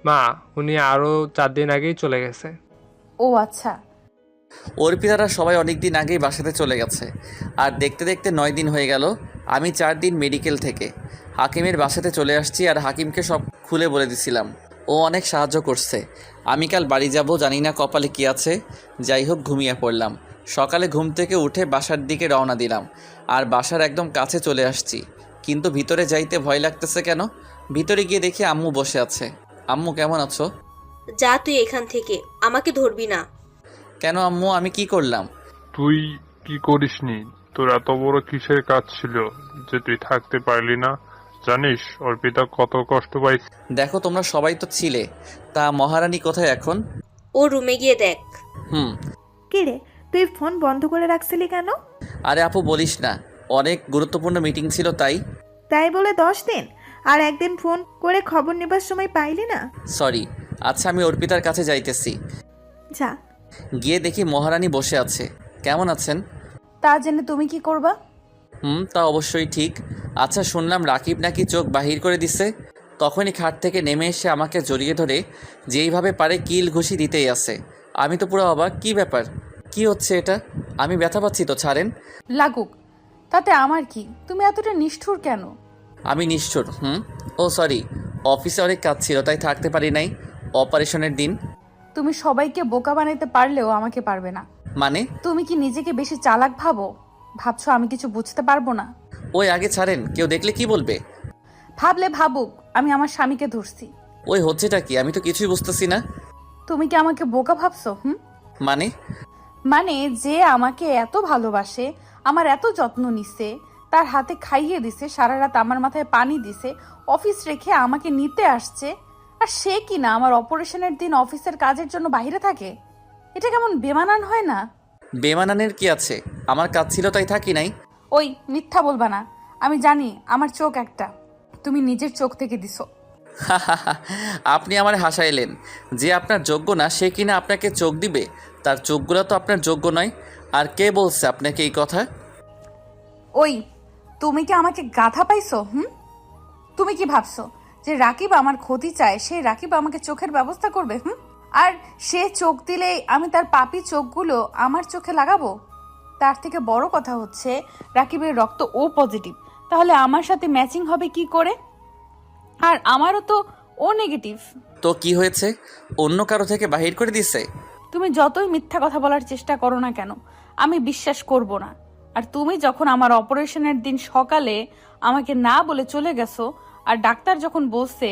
মা, উনি আরো 4 দিন আগেই চলে গেছে। ও আচ্ছা। অর্পিতারা সবাই অনেক দিন আগেই বাসাতে চলে গেছে, আর দেখতে দেখতে 9 দিন হয়ে গেল। আমি 4 দিন মেডিকেল থেকে হাকিমের বাসাতে চলে আসছি, আর হাকিমকে সব খুলে বলে দিছিলাম। ও অনেক সাহায্য করছে। আমি কাল বাড়ি যাব, জানি না কপালে কী আছে। যাই হোক, ঘুমিয়ে পড়লাম। সকালে ঘুম থেকে উঠে বাসার দিকে রওনা দিলাম, আর বাসার একদম কাছে চলে আসছি। কিন্তু ভিতরে যাইতে ভয় লাগতেছে কেন? ভিতরে গিয়ে দেখি আম্মু বসে আছে। আম্মু, কেমন আছো? যা তুই এখান থেকে, আমাকে ধরবি না। কেন আম্মু, আমি কি করলাম? তুই কি করিসনি? তোর এত বড় কিসের কাজ ছিল যে তুই থাকতে পারলি না? জানিস অর্পিতা কত কষ্ট পাই? দেখো, তোমরা সবাই তো ছিলে, তা মহারানী কোথায় এখন? ও রুমে গিয়ে দেখ। কি রে, তুই ফোন বন্ধ করে রাখছিলি কেন? আরে আপু, বলিস না, অনেক গুরুত্বপূর্ণ মিটিং ছিল তাই। তাই বলে 10 দিন আর একদিন ফোন করে খবর নেবার সময় পাইলি না? সরি। আচ্ছা, আমি অর্পিতার কাছে যাইতেছি। যা। গিয়ে দেখি মহারানী বসে আছে। কেমন আছেন? তা জেনে তুমি কি করবা? তা অবশ্যই ঠিক। আচ্ছা, শুনলাম রাকিব নাকি চোখ বাহির করে দিছে। তখনই খাট থেকে নেমে এসে আমাকে জড়িয়ে ধরে যেইভাবে পারে কিল ঘুষি দিতেই আছে। আমি তো পুরো অবাক। কি ব্যাপার? কি হচ্ছে এটা? আমি ব্যথা পাচ্ছি তো, ছাড়েন। লাগুক, তাতে আমার কি? তুমি এতটা নিষ্ঠুর কেন? আমি নিষ্ঠুর? ও সরি, অফিসে অনেক কাজ ছিল তাই থাকতে পারি নাই। অপারেশনের দিন। তুমি সবাইকে বোকা বানাইতে পারলেও আমাকে পারবে না। মানে? তুমি কি নিজেকে বেশি চালাক ভাবছো আমি কিছু বুঝতে পারবো না? ওই আগে ছাড়েন, কেউ দেখলে কি বলবে? ভাবলে ভাবুক, আমি আমার স্বামীকে ধরছি। ওই হচ্ছেটা কি? আমি তো কিছুই বুঝতেছি না। তুমি কি আমাকে বোকা ভাবছো? মানে? মানে যে আমাকে এত ভালোবাসে, আমার এত যত্ন নিছে, তার হাতে খাইয়ে দিছে, সারা রাত আমার মাথায় পানি দিছে, অফিস রেখে আমাকে নিতে আসছে, আর সে কি না আমার অপারেশনের দিন অফিসের কাজের জন্য বাইরে থাকে? এটা কেমন বেমানান হয় না? বেমানানের কি আছে? আমার কাজ ছিল তাই থাকি নাই। ওই মিথ্যা বলবা না, আমি জানি আমার চোখ একটা, তুমি নিজের চোখ থেকে দিছো। আপনি আমার হাসাইলেন। যে আপনার যোগ্য না সে কিনা আপনাকে চোখ দিবে? তার চোখগুলো তো আপনার যোগ্য নয়। আর কে বলছে আপনাকে এই কথা? ওই তুমি কি আমাকে গাধা পাইছো? তুমি কি ভাবছো যে রাকিব আমার ক্ষতি চায়, সেই রাকিব আমাকে চোখের ব্যবস্থা করবে? আর সে চোখ দিলেই আমি তার পাপি চোখগুলো আমার চোখে লাগাবো? তার থেকে বড় কথা হচ্ছে রাকিবের রক্ত ও পজিটিভ, তাহলে আমার সাথে ম্যাচিং হবে কি করে? আর আমারও তো ও নেগেটিভ। তো কি হয়েছে? অন্য কারো থেকে বাহির করে দিছে? তুমি যতই মিথ্যা কথা বলার চেষ্টা করো না কেন, আমি বিশ্বাস করব না। আর তুমি যখন আমার অপারেশনের দিন সকালে আমাকে না বলে চলে গেছো, আর ডাক্তার যখন বলছে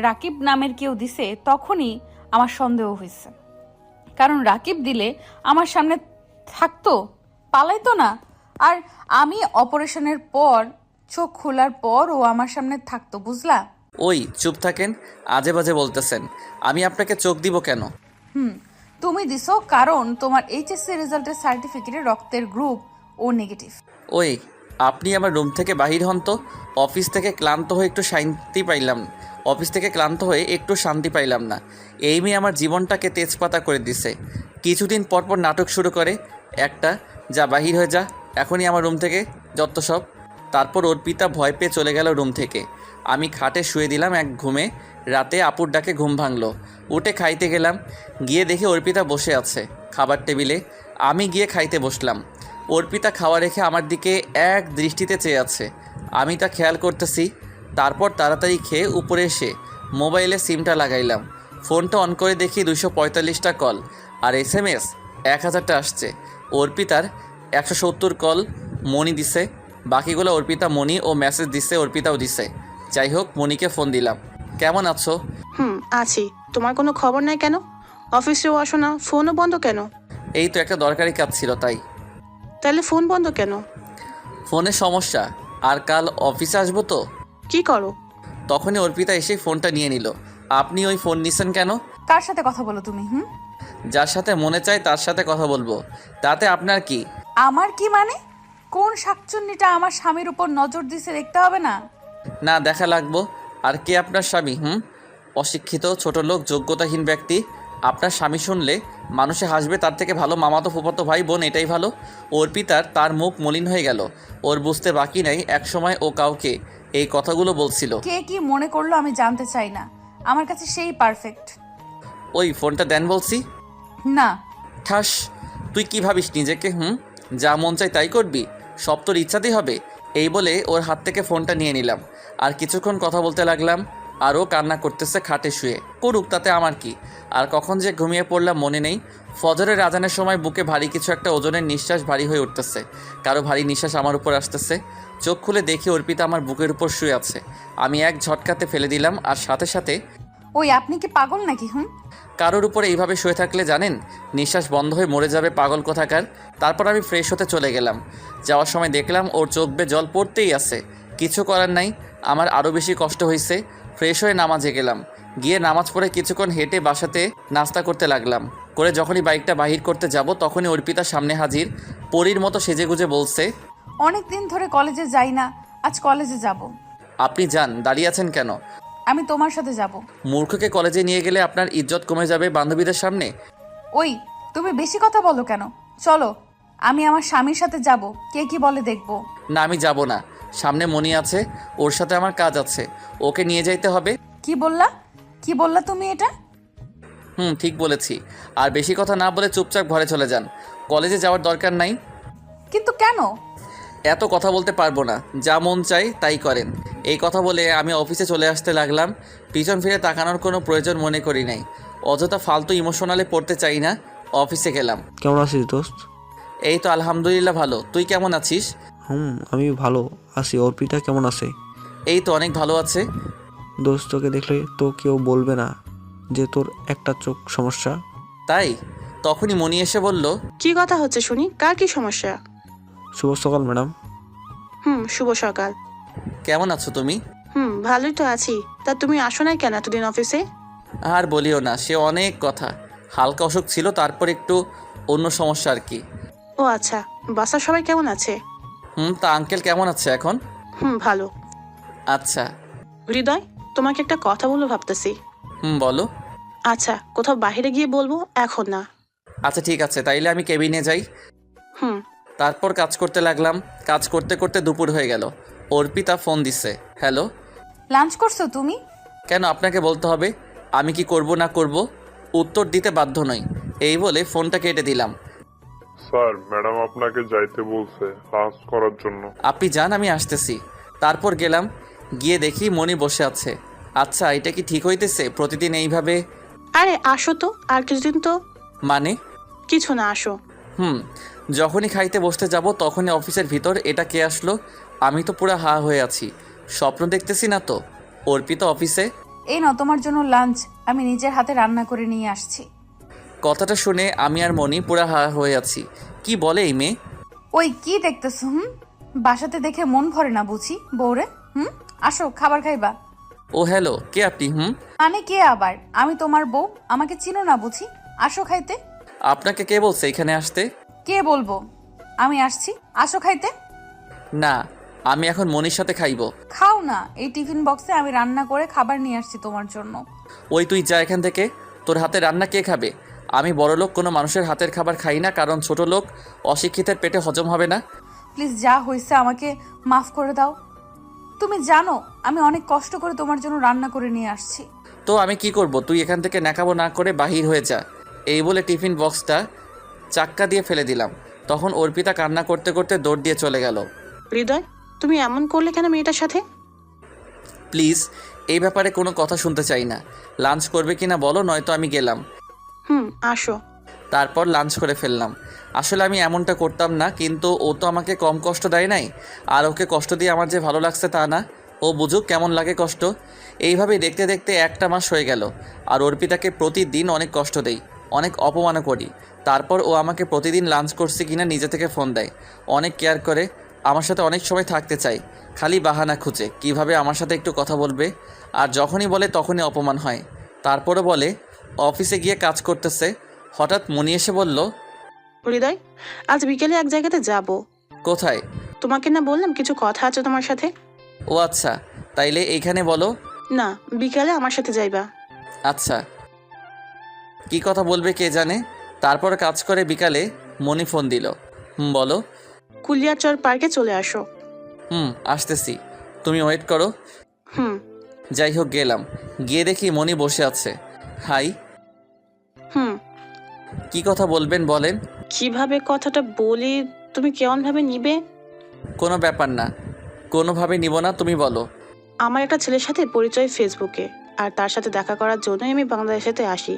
রাকিব নামের কেউ দিছে, তখনই আমার সন্দেহ হয়েছে। কারণ রাকিব দিলে আমার সামনে থাকতো, পালাইতো না। আর আমি অপারেশনের পর, চোখ খোলার পর ও আমার সামনে থাকতো, বুঝলা? ওই চুপ থাকেন, আজে বাজে বলতেছেন। আমি আপনাকে চোখ দিব কেন? তুমি দিছো কারণ তোমার এইচএসসি রেজাল্টের সার্টিফিকেটে রক্তের গ্রুপ ও নেগেটিভ। ওই আপনি আমার রুম থেকে বাহির হন তো। অফিস থেকে ক্লান্ত হয়ে একটু শান্তি পাইলাম না। এই মেয়ে আমার জীবনটাকে তেজপাতা করে দিছে। কিছুদিন পর পর নাটক শুরু করে একটা, যা বাহির হয়ে যা এখনই আমার রুম থেকে, যত সব। তারপর অর্পিতা ভয় পেয়ে চলে গেল রুম থেকে। আমি খাটে শুয়ে দিলাম এক ঘুমে। রাতে আপুর ডাকে ঘুম ভাঙলো। উঠে খাইতে গেলাম। গিয়ে দেখি অর্পিতা বসে আছে খাবার টেবিলে। আমি গিয়ে খাইতে বসলাম। অর্পিতা খাওয়া রেখে আমার দিকে এক দৃষ্টিতে চেয়ে আছে। আমি তা খেয়াল করতেছি। তারপর তাড়াতাড়ি খেয়ে উপরে এসে মোবাইলে সিমটা লাগাইলাম। ফোনটা অন করে দেখি 245টা কল আর SMS 1000টা আসছে। অর্পিতার 170 কল মনি দিছে, বাকিগুলো অর্পিতা মনি ও মেসেজ দিছে, অর্পিতাও দিছে। যাই হোক, মনিকে ফোন দিলাম। কেমন আছো? আছি। তোমার কোনো খবর নাই কেন? অফিসেও আসো না, ফোনও বন্ধ কেন? এই তো একটা দরকারি কাজ ছিল তাই। তাহলে ফোন বন্ধ কেন? ফোনে সমস্যা, আর কাল অফিসে আসবো তো। কি করো? তখনই অর্পিতা এসে ফোনটা নিয়ে নিল। আপনি ওই ফোন নিছেন কেন? কার সাথে কথা বলো তুমি? যার সাথে মনে চায় তার সাথে কথা বলবো, তাতে আপনার কি? আমার কি মানে? কোন শাকচুন্নিটা আমার স্বামীর উপর নজর দিছে দেখতে হবে না? না, দেখা লাগবো। আর কে আপনার স্বামী? অশিক্ষিত, ছোট লোক, যোগ্যতাহীন ব্যক্তি। আপনার স্বামী শুনলে মানুষে হাসবে, তার থেকে ভালো মামাতো ফুফাতো ভাই বোন, এটাই ভালো। অর্পিতার তার মুখ মলিন হয়ে গেল। ওর বুঝতে বাকি নাই একসময় ও কাউকে এই কথাগুলো বলছিল। কে কি মনে করলো আমি জানতে চাই না, আমার কাছে সেই পারফেক্ট। ওই ফোনটা দেন বলছি। না। ঠাস, তুই কি ভাবিস নিজেকে? যা মন চাই তাই করবি? সব তোর ইচ্ছাতেই হবে? এই বলে ওর হাত থেকে ফোনটা নিয়ে নিলাম আর কিছুক্ষণ কথা বলতে লাগলাম। আর ও কান্না করতেছে খাটে শুয়ে। করুক, তাতে আমার কি। আর কখন যে ঘুমিয়ে পড়লাম মনে নেই। ফজরের আজানের সময় বুকে ভারী কিছু একটা ওজনের নিঃশ্বাস ভারী হয়ে উঠতেছে। কারো ভারী নিঃশ্বাস আমার উপর আসতেছে। চোখ খুলে দেখি অর্পিতা আমার বুকের উপর শুয়ে আছে। আমি এক ঝটকাতে ফেলে দিলাম আর সাথে সাথে, ওই আপনি কি পাগল নাকি? কারোর উপরে এইভাবে শুয়ে থাকলে জানেন নিঃশ্বাস বন্ধ হয়ে মরে যাবে, পাগল কোথাকার। তারপর আমি ফ্রেশ হতে চলে গেলাম। যাওয়ার সময় দেখলাম ওর চোখ বেয়ে জল পড়তেই আছে। কিছু করার নাই, আমার আরও বেশি কষ্ট হয়েছে। ফ্রেশ হয়ে নামাজে গেলাম। গিয়ে নামাজ পড়ে কিছুক্ষণ হেঁটে বাসাতে নাস্তা করতে লাগলাম। করে যখনই বাইকটা বাহির করতে যাব তখনই অর্পিতা সামনে হাজির। পরীর মতো সেজেগুজে বলছে, অনেক দিন ধরে কলেজে যাই না, আজ কলেজে যাব। আপনি যান, দাঁড়িয়ে আছেন কেন? আমি তোমার সাথে যাব। মূর্খকে কলেজে নিয়ে গেলে আপনার ইজ্জত কমে যাবে বান্ধবীদের সামনে। ওই তুমি বেশি কথা বলো কেন? চলো, আমি আমার স্বামীর সাথে যাব, কে কি বলে দেখবো। না, আমি যাব না। সামনে মনি আছে, ওর সাথে আমার কাজ আছে, ওকে নিয়ে যাইতে হবে। কি বললা তুমি এটা? ঠিক বলেছি। আর বেশি কথা না বলে চুপচাপ ঘরে চলে যান। কলেজে যাওয়ার দরকার নাই। কিন্তু কেন? এত কথা বলতে পারবো না, যা মন চাই তাই করেন। এই কথা বলে আমি অফিসে চলে আসতে লাগলাম। পিছন ফিরে তাকানোর কোনো প্রয়োজন মনে করি নাই। অযথা ফালতু ইমোশনালে পড়তে চাই না। অফিসে গেলাম। কেমন আছিস দোস্ত? এই তো আলহামদুলিল্লাহ ভালো। তুই কেমন আছিস? আমি ভালো আছি। অর্পিতা কেমন আছে? এই তো অনেক ভালো আছে। দোস্ত, তোকে দেখলে তো কেউ বলবে না যে তোর একটা চোখ সমস্যা? তাই? তখনই মনি এসে বলল, কি কথা হচ্ছে শুনি, কার কি সমস্যা? শুভ সকাল ম্যাডাম। শুভ সকাল। কেমন আছো তুমি? ভালোই তো আছি। তা তুমি আসো নাই কেন এতদিন অফিসে? আর বলিও না, সে অনেক কথা। হালকা অসুখ ছিল, তারপর একটু অন্য সমস্যা আর কি। ও আচ্ছা, বাসার সবাই কেমন আছে? তা আঙ্কেল কেমন আছে এখন? ভালো। আচ্ছা। হৃদয়, তোমাকে একটা কথা বলবো ভাবতেছি। বলো। আচ্ছা, কোথাও বাইরে গিয়ে বলবো, এখন না। আচ্ছা ঠিক আছে, তাইলে আমি কেবিনে যাই। তারপর কাজ করতে লাগলাম। কাজ করতে করতে দুপুর হয়ে গেল। অর্পিতা ফোন দিছে। হ্যালো। লাঞ্চ করছো তুমি? কেন আপনাকে বলতে হবে? আমি কি করব না করব উত্তর দিতে বাধ্য নই। এই বলে ফোনটা কেটে দিলাম। স্যার, ম্যাডাম আপনাকে যাইতে বলছে লাঞ্চ করার জন্য। আপনি যান, আমি আসতেছি। তারপর গেলাম। গিয়ে দেখি মনি বসে আছে। আচ্ছা, এটা কি ঠিক হইতেছে প্রতিদিন এইভাবে? আরে আসো তো, আর কিছুদিন তো। মানে? কিছু না, আসো। যখনই খাইতে বসতে যাব তখনই অফিসের ভিতর এটা কে আসলো? আমি তো পুরো হা হয়ে আছি। স্বপ্ন দেখতেছি না তো? অর্পিতা অফিসে। এই নাও তোমার জন্য লাঞ্চ, আমি নিজের হাতে রান্না করে নিয়ে আসছি। কথাটা শুনে আমি আর মনি পুরো হা হয়ে আছি। কি বলে এই মেয়ে? ওই কি দেখতেছ? বাসাতে দেখে মন ভরে না বুঝি বউরে? আসো, খাবার খাইবা। ও হ্যালো, কে আপনি? মানে কে আবার? আমি তোমার বউ, আমাকে চিনো না বুঝি? আসো খাইতে। আপনাকে কে বলছে এখানে আসতে? কে বলবো? আমি আসছি, আসো খাইতে। না, আমি এখন মনির সাথে খাইবো। খাও না, এই টিফিন বক্সে আমি রান্না করে খাবার নিয়ে আসছি তোমার জন্য। ওই তুই যা এখান থেকে। তোর হাতে রান্না কে খাবে? আমি বড়লোক, কোনো মানুষের হাতের খাবার খাই না, কারণ ছোট লোক অশিক্ষিতের পেটে হজম হবে না। প্লিজ, যা হয়েছে আমাকে মাফ করে দাও। তুমি জানো আমি অনেক কষ্ট করে তোমার জন্য রান্না করে নিয়ে আসছি। তো আমি কি করব? তুই এখান থেকে নাকাবো না করে বাহির হয়ে যা। এই বলে টিফিন বক্সটা চাক্কা দিয়ে ফেলে দিলাম। তখন অর্পিতা কান্না করতে করতে দৌড় দিয়ে চলে গেল। হৃদয়, তুমি এমন করলে কেন মেয়েটার সাথে? প্লিজ, এই ব্যাপারে কোনো কথা শুনতে চাই না। লাঞ্চ করবে কিনা বলো, নয়তো আমি গেলাম। আসো। তারপর লাঞ্চ করে ফেললাম। আসলে আমি এমনটা করতাম না, কিন্তু ও তো আমাকে কম কষ্ট দেয় নাই। আর ওকে কষ্ট দিয়ে আমার যে ভালো লাগছে তা না। ও বুঝুক কেমন লাগে কষ্ট। এইভাবেই দেখতে দেখতে একটা মাস হয়ে গেল। আর অর্পিতাকে প্রতিদিন অনেক কষ্ট দেই, অনেক অপমানও করি। তারপর ও আমাকে প্রতিদিন লাঞ্চ করছে কিনা নিজে থেকে ফোন দেয়। অনেক কেয়ার করে, আমার সাথে অনেক সময় থাকতে চায়। খালি বাহানা খুঁজে কিভাবে আমার সাথে একটু কথা বলবে। আর যখনই বলে তখনই অপমান হয়। তারপরও বলে অফিসে গিয়ে কাজ করতেছে। হঠাৎ মনি এসে বলল, হৃদয়, আজ বিকেলে এক জায়গাতে যাব। কোথায়? তোমাকে না বললাম কিছু কথা আছে তোমার সাথে? ও আচ্ছা, তাইলে এইখানে বলো। না, বিকালে আমার সাথে যাইবা। আচ্ছা, কি কথা বলবে কে জানে। তারপর কাজ করে বিকালে মনি ফোন দিল। বলো। কুলিয়ারচর পার্কে চলে আসো। আসতেছি, তুমি ওয়েট করো। যাই হোক গেলাম। গিয়ে দেখি মনি বসে আছে। হাই। কি কথা বলবেন বলেন। কিভাবে কথাটা বলি তুমি কেমন ভাবে নিবে? কোনো ব্যাপার না, কোনোভাবে নিব না, তুমি বলো। আমার একটা ছেলের সাথে পরিচয় ফেসবুকে, আর তার সাথে দেখা করার জন্যই আমি বাংলাদেশেতে আসি।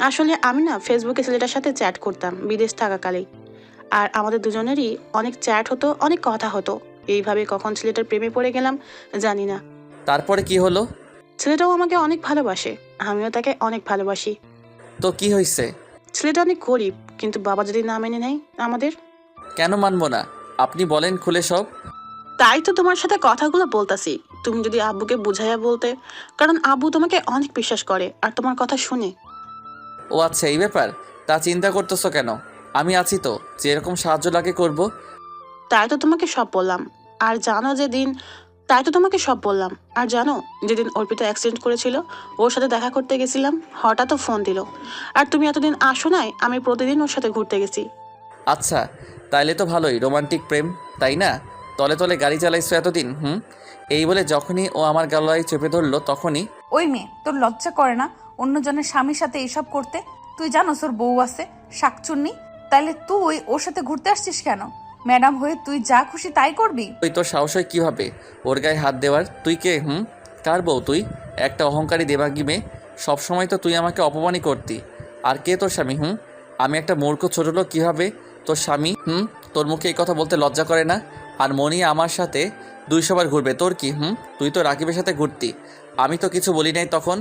আসলে আমি না ফেসবুকে ছেলেটার সাথে চ্যাট করতাম বিদেশ থাকাকালেই, আর আমাদের দুজনেরই অনেক চ্যাট হতো, অনেক কথা হতো। এইভাবে কখন ছেলেটার প্রেমে পড়ে গেলাম জানি না। তারপরে কি হলো? ছেলেটাও আমাকে অনেক ভালোবাসে, আমিও তাকে অনেক ভালোবাসি। তো কি হয়েছে? ছেলেটা অনেক গরিব, কিন্তু বাবা যদি না মেনে নেয় আমাদের। কেন মানবো না? আপনি বলেন খুলে সব। তাই তো তোমার সাথে কথাগুলো বলতাছি, তুমি যদি আব্বুকে বুঝাইয়া বলতে, কারণ আব্বু তোমাকে অনেক বিশ্বাস করে আর তোমার কথা শুনে। ও আচ্ছা, এই ব্যাপার। তা চিন্তা করতেছো কেন? আমি আছি তো, যেরকম সাহায্য লাগে করব। তাই তো তোমাকে সব বললাম। আর জানো যেদিন তাই তো তোমাকে সব বললাম আর জানো যেদিন অর্পিতা অ্যাক্সিডেন্ট করেছিল, ওর সাথে দেখা করতে গেছিলাম, হঠাৎ ফোন দিল। আর তুমি এতদিন আসো নাই, আমি প্রতিদিন ওর সাথে ঘুরতে গেছি। আচ্ছা, তাইলে তো ভালোই, রোমান্টিক প্রেম, তাই না? তলে তলে গাড়ি চালাইছো এতদিন। এই বলে যখনই ও আমার গলায় চেপে ধরলো তখনই। ওই মেয়ে, তোর লজ্জা করে না অন্যজনের স্বামীর সাথে এসব করতে? তুই জানোস ওর বউ আছে, শাকচুন্নি। তাইলে তুই ওর সাথে ঘুরতে আসছিস কেন? ম্যাডাম হয়ে তুই যা খুশি তাই করবি? তুই তোর সাহস হয় কীভাবে ওর গায়ে হাত দেওয়ার? তুই কে? কার বউ তুই? একটা অহংকারী দেবাগী মেয়ে। সবসময় তো তুই আমাকে অপমানই করতি। আর কে তোর স্বামী? আমি একটা মূর্খ ছোট লোক, কীভাবে তোর স্বামী? তোর মুখে এই কথা বলতে লজ্জা করে না? আর মনি আমার সাথে 200 বার ঘুরবে, তোর কি? তুই তো রাকিবের সাথে ঘুরতি, আমি তো কিছু বলি নাই তখন।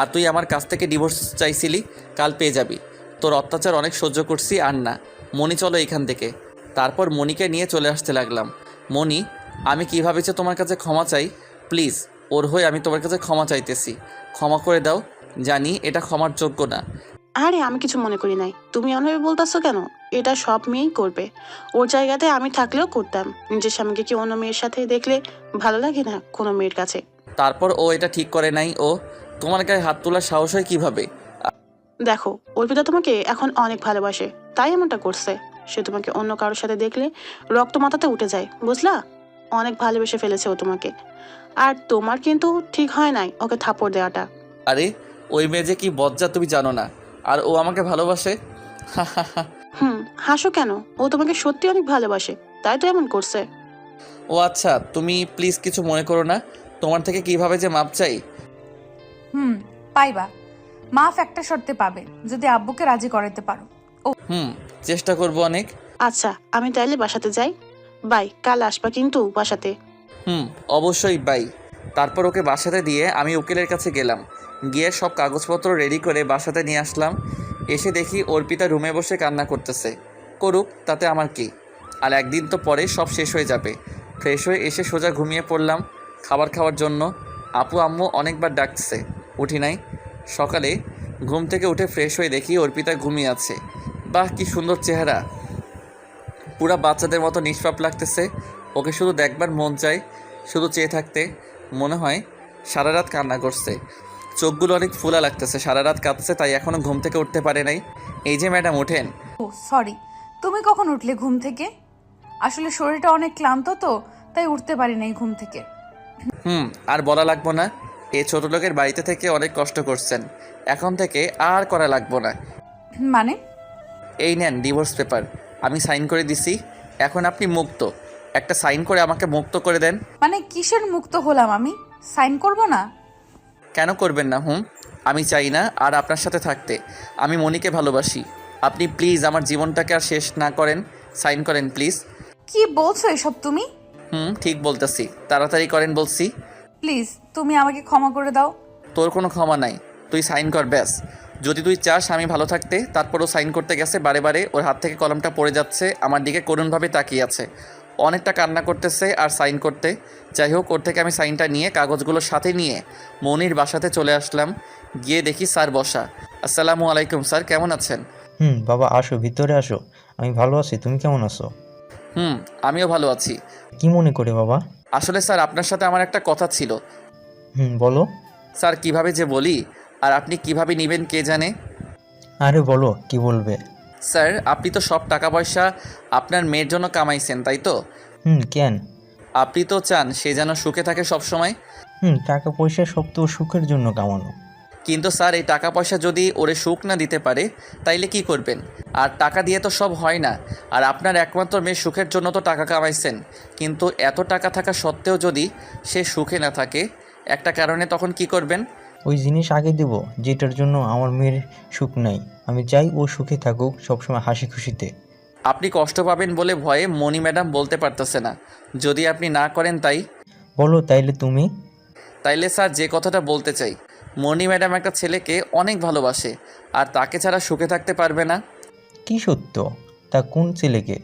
আর তুই আমার কাছ থেকে ডিভোর্স চাইছিলি, কাল পেয়ে যাবি। তোর অত্যাচার অনেক সহ্য করছি, আর না। মনি চলো এখান থেকে। তারপর মনিকে নিয়ে চলে আসতে লাগলাম। মনি, আমি কীভাবে যে তোমার কাছে ক্ষমা চাই, প্লিজ ওর হয়ে আমি তোমার কাছে ক্ষমা চাইতেছি, ক্ষমা করে দাও। জানি এটা ক্ষমার যোগ্য না। আরে আমি কিছু মনে করি নাই, তুমি অন্যভাবে বলতেছো কেন? এটা সব মেয়েই করবে, ওর জায়গাতে আমি থাকলেও করতাম। নিজের স্বামীকে কি অন্য মেয়ের সাথে দেখলে ভালো লাগে না কোনো মেয়ের কাছে? তারপর ও এটা ঠিক করে নাই, ও তোমার গায়ে হাত তোলার সাহস হয় কীভাবে? দেখো, অর্পিতা তোমাকে এখন অনেক ভালোবাসে, তাই এমনটা করছে। সে তোমাকে অন্য কারোর সাথে দেখলে রক্ত মাথাতে উঠে যায়, বুঝলা? অনেক ভালোবেসে ফেলেছে ও তোমাকে। আর তোমার কিন্তু ঠিক হয় নাই ওকে থাপড় দেওয়াটা। আরে ওই মেয়ে যে কি বজ্জা তুমি জানো না, আর ও আমাকে ভালোবাসে। হাসো কেন? ও তোমাকে সত্যি অনেক ভালোবাসে, তাই তো এমন করছে। ও আচ্ছা, তুমি প্লিজ কিছু মনে করো না। তোমার থেকে কিভাবে যে মাপ চাই। পাইবা। মাফ একটা শর্তে পাবে, যদি আব্বুকে রাজি করাতে পারো। চেষ্টা করবো অনেক। আচ্ছা, আমি তাইলে বাসাতে যাই। বাই, কাল আসবা কিন্তু বাসাতে। অবশ্যই বাই। তারপর ওকে বাসাতে দিয়ে আমি উকিলের কাছে গেলাম। গিয়ে সব কাগজপত্র রেডি করে বাসাতে নিয়ে আসলাম। এসে দেখি অর্পিতা রুমে বসে কান্না করতেছে। করুক, তাতে আমার কি। আর একদিন তো পরে সব শেষ হয়ে যাবে। ফ্রেশ হয়ে এসে সোজা ঘুমিয়ে পড়লাম খাবার খাওয়ার জন্য। আপু আম্মু অনেকবার ডাকছে, উঠি নাই। সকালে ঘুম থেকে উঠে ফ্রেশ হয়ে দেখি অর্পিতা ঘুমিয়ে আছে। বাহ, কি সুন্দর চেহারা, পুরা বাচ্চাদের মতো নিষ্পাপ লাগতেছে। ওকে শুধু দেখবার মন চায়, শুধু চেয়ে থাকতে। মনে হয় সারা রাত কান্না করছে, চোখগুলো অনেক ফুলা লাগতেছে, সারা রাত কাঁদছে, তাই এখনও ঘুম থেকে উঠতে পারে নাই। এই যে ম্যাডাম, ওঠেন। ও সরি, তুমি কখন উঠলে ঘুম থেকে? আসলে শরীরটা অনেক ক্লান্ত তো, তাই উঠতে পারি নাই ঘুম থেকে। আর বলা লাগবো না, এই ছোট লোকের বাড়িতে থেকে অনেক কষ্ট করছেন, এখন থেকে আর করা লাগবো না। মানে? এই নেন ডিভোর্স পেপার, আমি সাইন করে দিছি, এখন আপনি মুক্ত। একটা সাইন করে আমাকে মুক্ত করে দেন। মানে কিসের মুক্ত হলাম আমি? সাইন করব না? কেন করবেন না? আমি চাই না আর আপনার সাথে থাকতে। আমি মনিকে ভালোবাসি। আপনি প্লিজ আমার জীবনটাকে আর শেষ না করেন, সাইন করেন প্লিজ। কি বলছো এসব তুমি? ঠিক বলতেছি, তাড়াতাড়ি করেন বলছি। প্লিজ তুমি আমাকে ক্ষমা করে দাও। তোর কোনো ক্ষমা নাই, তুই সাইন কর ব্যাস। যদি তুই চাস আমি ভালো থাকতে। তারপরও সাইন করতে গেছে, বারে বারে ওর হাত থেকে কলমটা পড়ে যাচ্ছে, আমার দিকে করুণভাবে তাকিয়ে আছে, অনেকটা কান্না করতেছে আর সাইন করতে। যাই হোক, ওর থেকে আমি সাইনটা নিয়ে কাগজগুলোর সাথে নিয়ে মনির বাসাতে চলে আসলাম। গিয়ে দেখি স্যার বসা। আসসালামু আলাইকুম স্যার, কেমন আছেন? বাবা আসো, ভিতরে আসো। আমি ভালো আছি, তুমি কেমন আছো? আমিও ভালো আছি। কি মনে করে বাবা? আসলে স্যার আপনার সাথে আমার একটা কথা ছিল। বলো। স্যার কিভাবে যে বলি, আর আপনি কিভাবে নেবেন কে জানে। আরে বলো, কি বলবে? স্যার আপনি তো সব টাকা পয়সা আপনার মেয়ের জন্য কামাইছেন, তাই তো? কেন? আপনি তো চান সে যেন সুখে থাকে সব সময়। টাকা পয়সা সব তো সুখের জন্য কামানো। কিন্তু স্যার এই টাকা পয়সা যদি ওরে সুখ না দিতে পারে তাইলে কি করবেন? আর টাকা দিয়ে তো সব হয় না। আর আপনার একমাত্র মেয়ের সুখের জন্য তো টাকা কামাইছেন, কিন্তু এত টাকা থাকা সত্ত্বেও যদি সে সুখে না থাকে একটা কারণে, তখন কি করবেন? ওই জিনিস আগে দেব যেটার জন্য আমার মেয়ের সুখ নাই। আমি চাই ও সুখে থাকুক, সবসময় হাসি খুশিতে। আপনি কষ্ট পাবেন বলে ভয়ে মণি ম্যাডাম বলতে পারতেছে না। যদি আপনি না করেন তাই বলো তাইলে তুমি। তাইলে স্যার যে কথাটা বলতে চাই, মণি ম্যাডাম একটা ছেলেকে অনেক ভালোবাসে আর তাকে ছাড়া সুখে থাকতে পারবে না। কি সত্য? তা কোন ছেলেকে?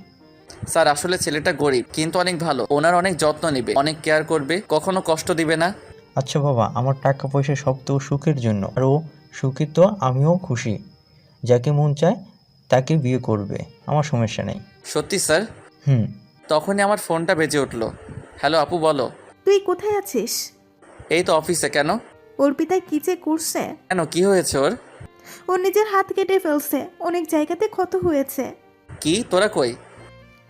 স্যার আসলে ছেলেটা গরিব কিন্তু অনেক ভালো, ওনার অনেক যত্ন নেবে, অনেক কেয়ার করবে, কখনো কষ্ট দিবে না। আচ্ছা বাবা, আমার টাকা পয়সা সব তো সুখের জন্য, আর ও সুখী তো আমিও খুশি। যাকে মন চায় তাকে বিয়ে করবে, আমার সমস্যা নেই। সত্যি স্যার? হুম। তখনই আমার ফোনটা বেজে উঠলো। হ্যালো আপু, বলো। তুই কোথায় আছিস? এই তো অফিসে। কেন? অর্পিতা কি যে করছে? কেন, কি হয়েছে ওর? ও নিজের হাত কেটে ফেলছে, অনেক জায়গাতে ক্ষত হয়েছে। কি, তোরা কই?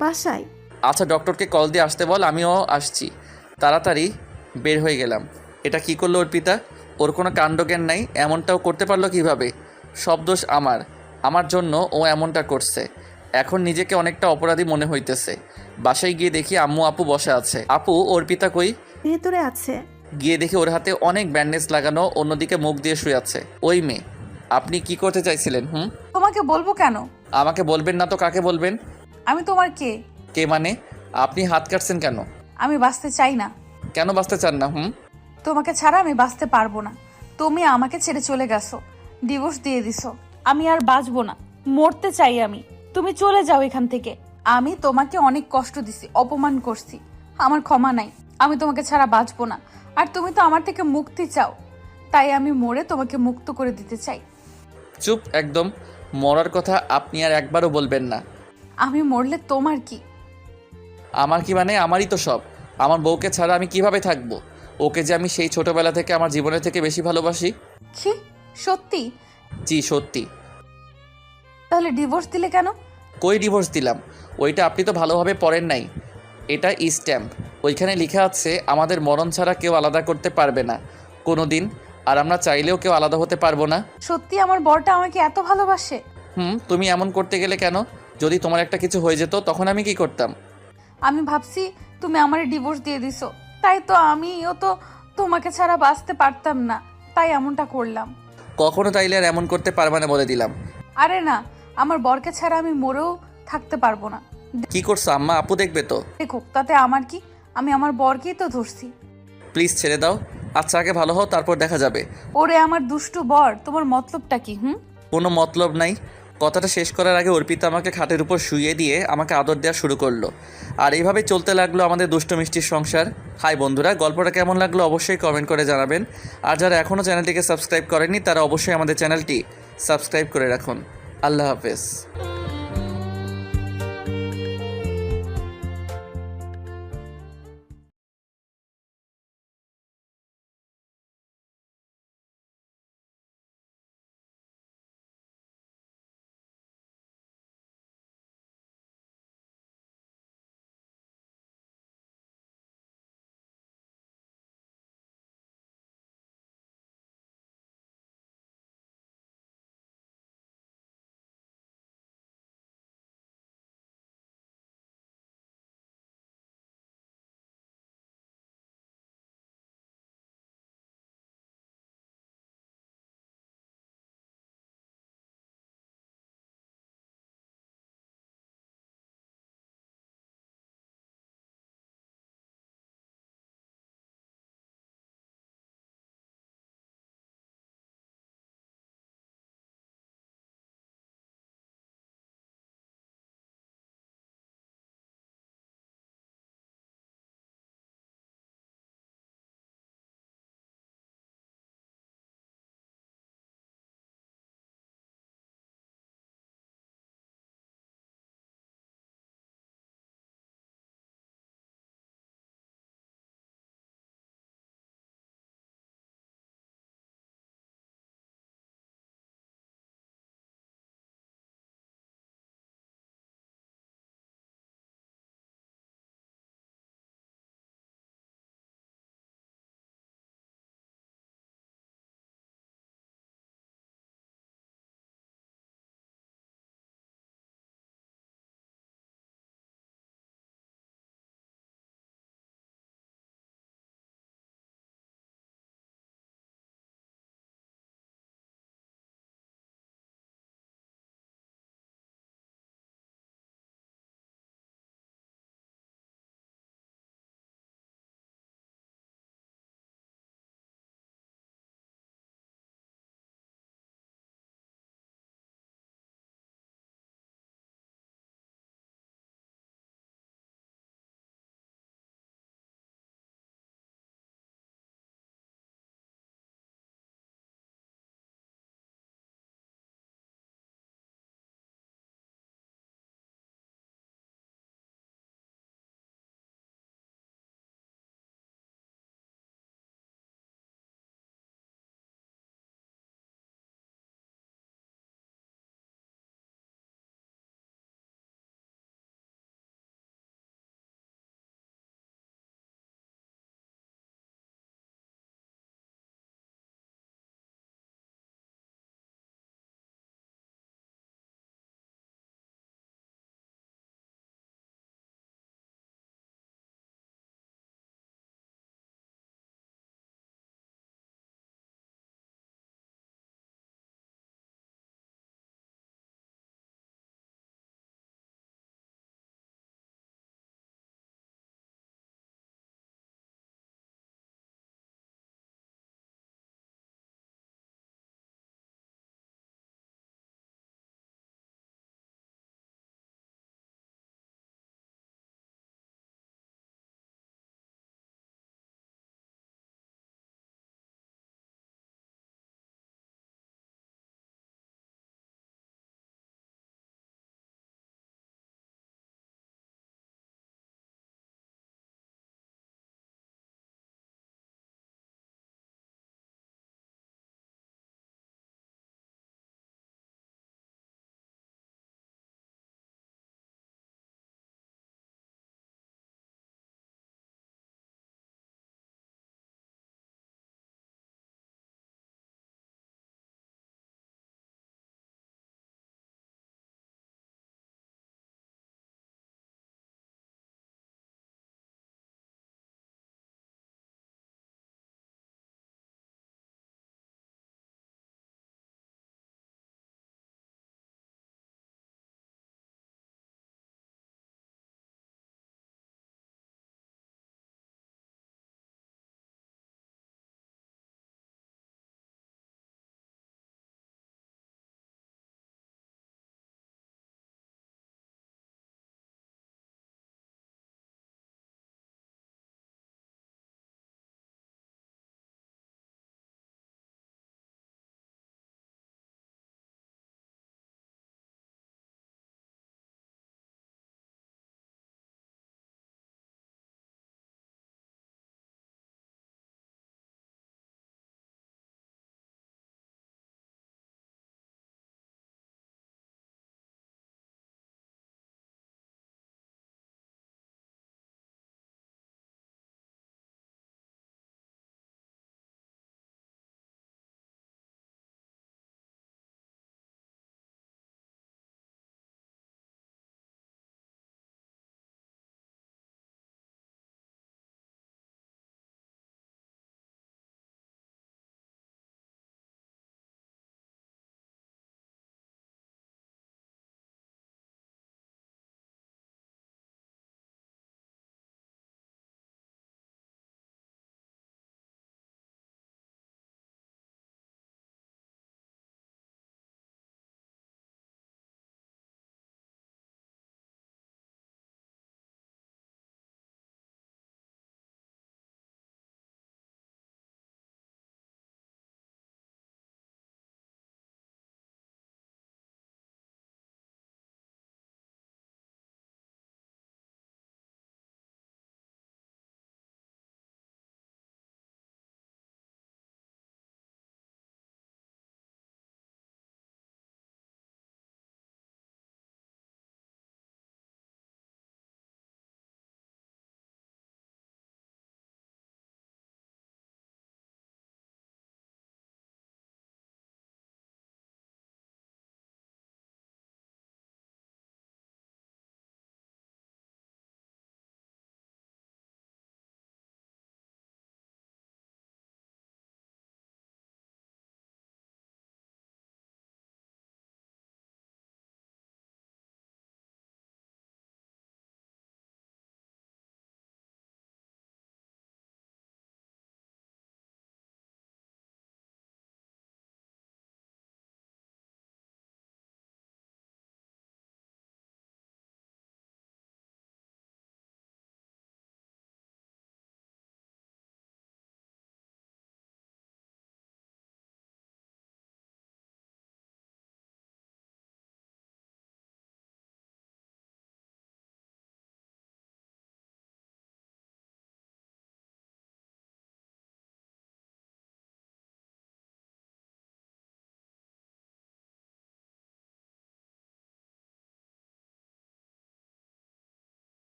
বাসায়। আচ্ছা ডক্টরকে কল দিয়ে আসতে বল, আমিও আসছি। তাড়াতাড়ি বের হয়ে গেলাম। এটা কি করলো অর্পিতা? ওর কোনো কাণ্ডজ্ঞান নাই, এমনটাও করতে পারলো কিভাবে? সব দোষ আমার জন্য ও এমনটা করছে। এখন নিজেকে অনেকটা অপরাধী মনে হইতেছে। বাসায় গিয়ে দেখি আম্মু আপু বসে আছে। আপু, অর্পিতা কই? ভেতরে আছে। গিয়ে দেখি ওর হাতে অনেক ব্যান্ডেজ লাগানো, অন্যদিকে মুখ দিয়ে শুয়ে আছে। ওই মেয়ে, আপনি কি করতে চাইছিলেন? তোমাকে বলবো কেন? আমাকে বলবেন না তো কাকে বলবেন? আমি তোমার কে? কে মানে? আপনি হাত কাটছেন কেন? আমি বাঁচতে চাই না। কেন বাঁচতে চান না? তোমাকে ছাড়া আমি বাঁচতে পারবো না। তুমি আমাকে ছেড়ে চলে গেছো, ডিভোর্স দিয়ে দিছো। আমি আর বাঁচবো না, মরতে চাই আমি। তুমি চলে যাও এখান থেকে। আমি তোমাকে অনেক কষ্ট দিছি, অপমান করছি, আমার ক্ষমা নাই। আমি তোমাকে ছাড়া বাঁচবো না। আর তুমি তো আমার থেকে মুক্তি চাও, তাই আমি মরে তোমাকে মুক্ত করে দিতে চাই। চুপ একদম। মরার কথা আপনি আর একবারও বলবেন না। আমি মরলে তোমার কি? আমার কি মানে? আমারই তো সব। আমার বউকে ছাড়া আমি কিভাবে থাকবো? ওকে যে আমি সেই ছোটবেলা থেকে আমার জীবনের থেকে বেশি ভালোবাসি। কি সত্যি? জি সত্যি। তাহলে ডিভোর্স দিলে কেন? কই ডিভোর্স দিলাম? ওইটা আপনি তো ভালোভাবে পড়েন নাই। এটা স্ট্যাম্প, ওইখানে লেখা আছে আমাদের মরণ ছাড়া কেউ আলাদা করতে পারবে না কোনো দিন, আর আমরা চাইলেও কেউ আলাদা হতে পারবো না। সত্যি আমার বরটা আমাকে এত ভালোবাসে? তুমি এমন করতে গেলে কেন? যদি তোমার একটা কিছু হয়ে যেত তখন আমি কি করতাম? আমি ভাবছি তুমি আমারে ডিভোর্স দিয়ে দিছো, তাই তো আমিও তো তোমাকে ছাড়া বাঁচতে পারতাম না, তাই এমনটা করলাম। কখনো তাইলে আর এমন করতে পারবা না বলে দিলাম। আরে না, আমার বরকে ছাড়া আমি মরেও থাকতে পারবো না। কি করছো আম্মা? আপু দেখবে তো? দেখো, তাতে আমার কি? আমি আমার বরকেই তো ধরছি। প্লিজ ছেড়ে দাও। আচ্ছা আগে ভালো হও, তারপর দেখা যাবে। ওরে আমার দুষ্টু বর, তোমার মতলবটা কি? কোনো মতলব নাই। কথাটা শেষ করার আগে অর্পিতা আমাকে খাটের উপর শুইয়ে দিয়ে আমাকে আদর দেওয়া শুরু করলো। আর এইভাবে চলতে লাগলো আমাদের দুষ্ট মিষ্টির সংসার। হাই বন্ধুরা, গল্পটা কেমন লাগলো অবশ্যই কমেন্ট করে জানাবেন। আর যারা এখনও চ্যানেলটিকে সাবস্ক্রাইব করেননি তারা অবশ্যই আমাদের চ্যানেলটি সাবস্ক্রাইব করে রাখুন। আল্লাহ হাফেজ।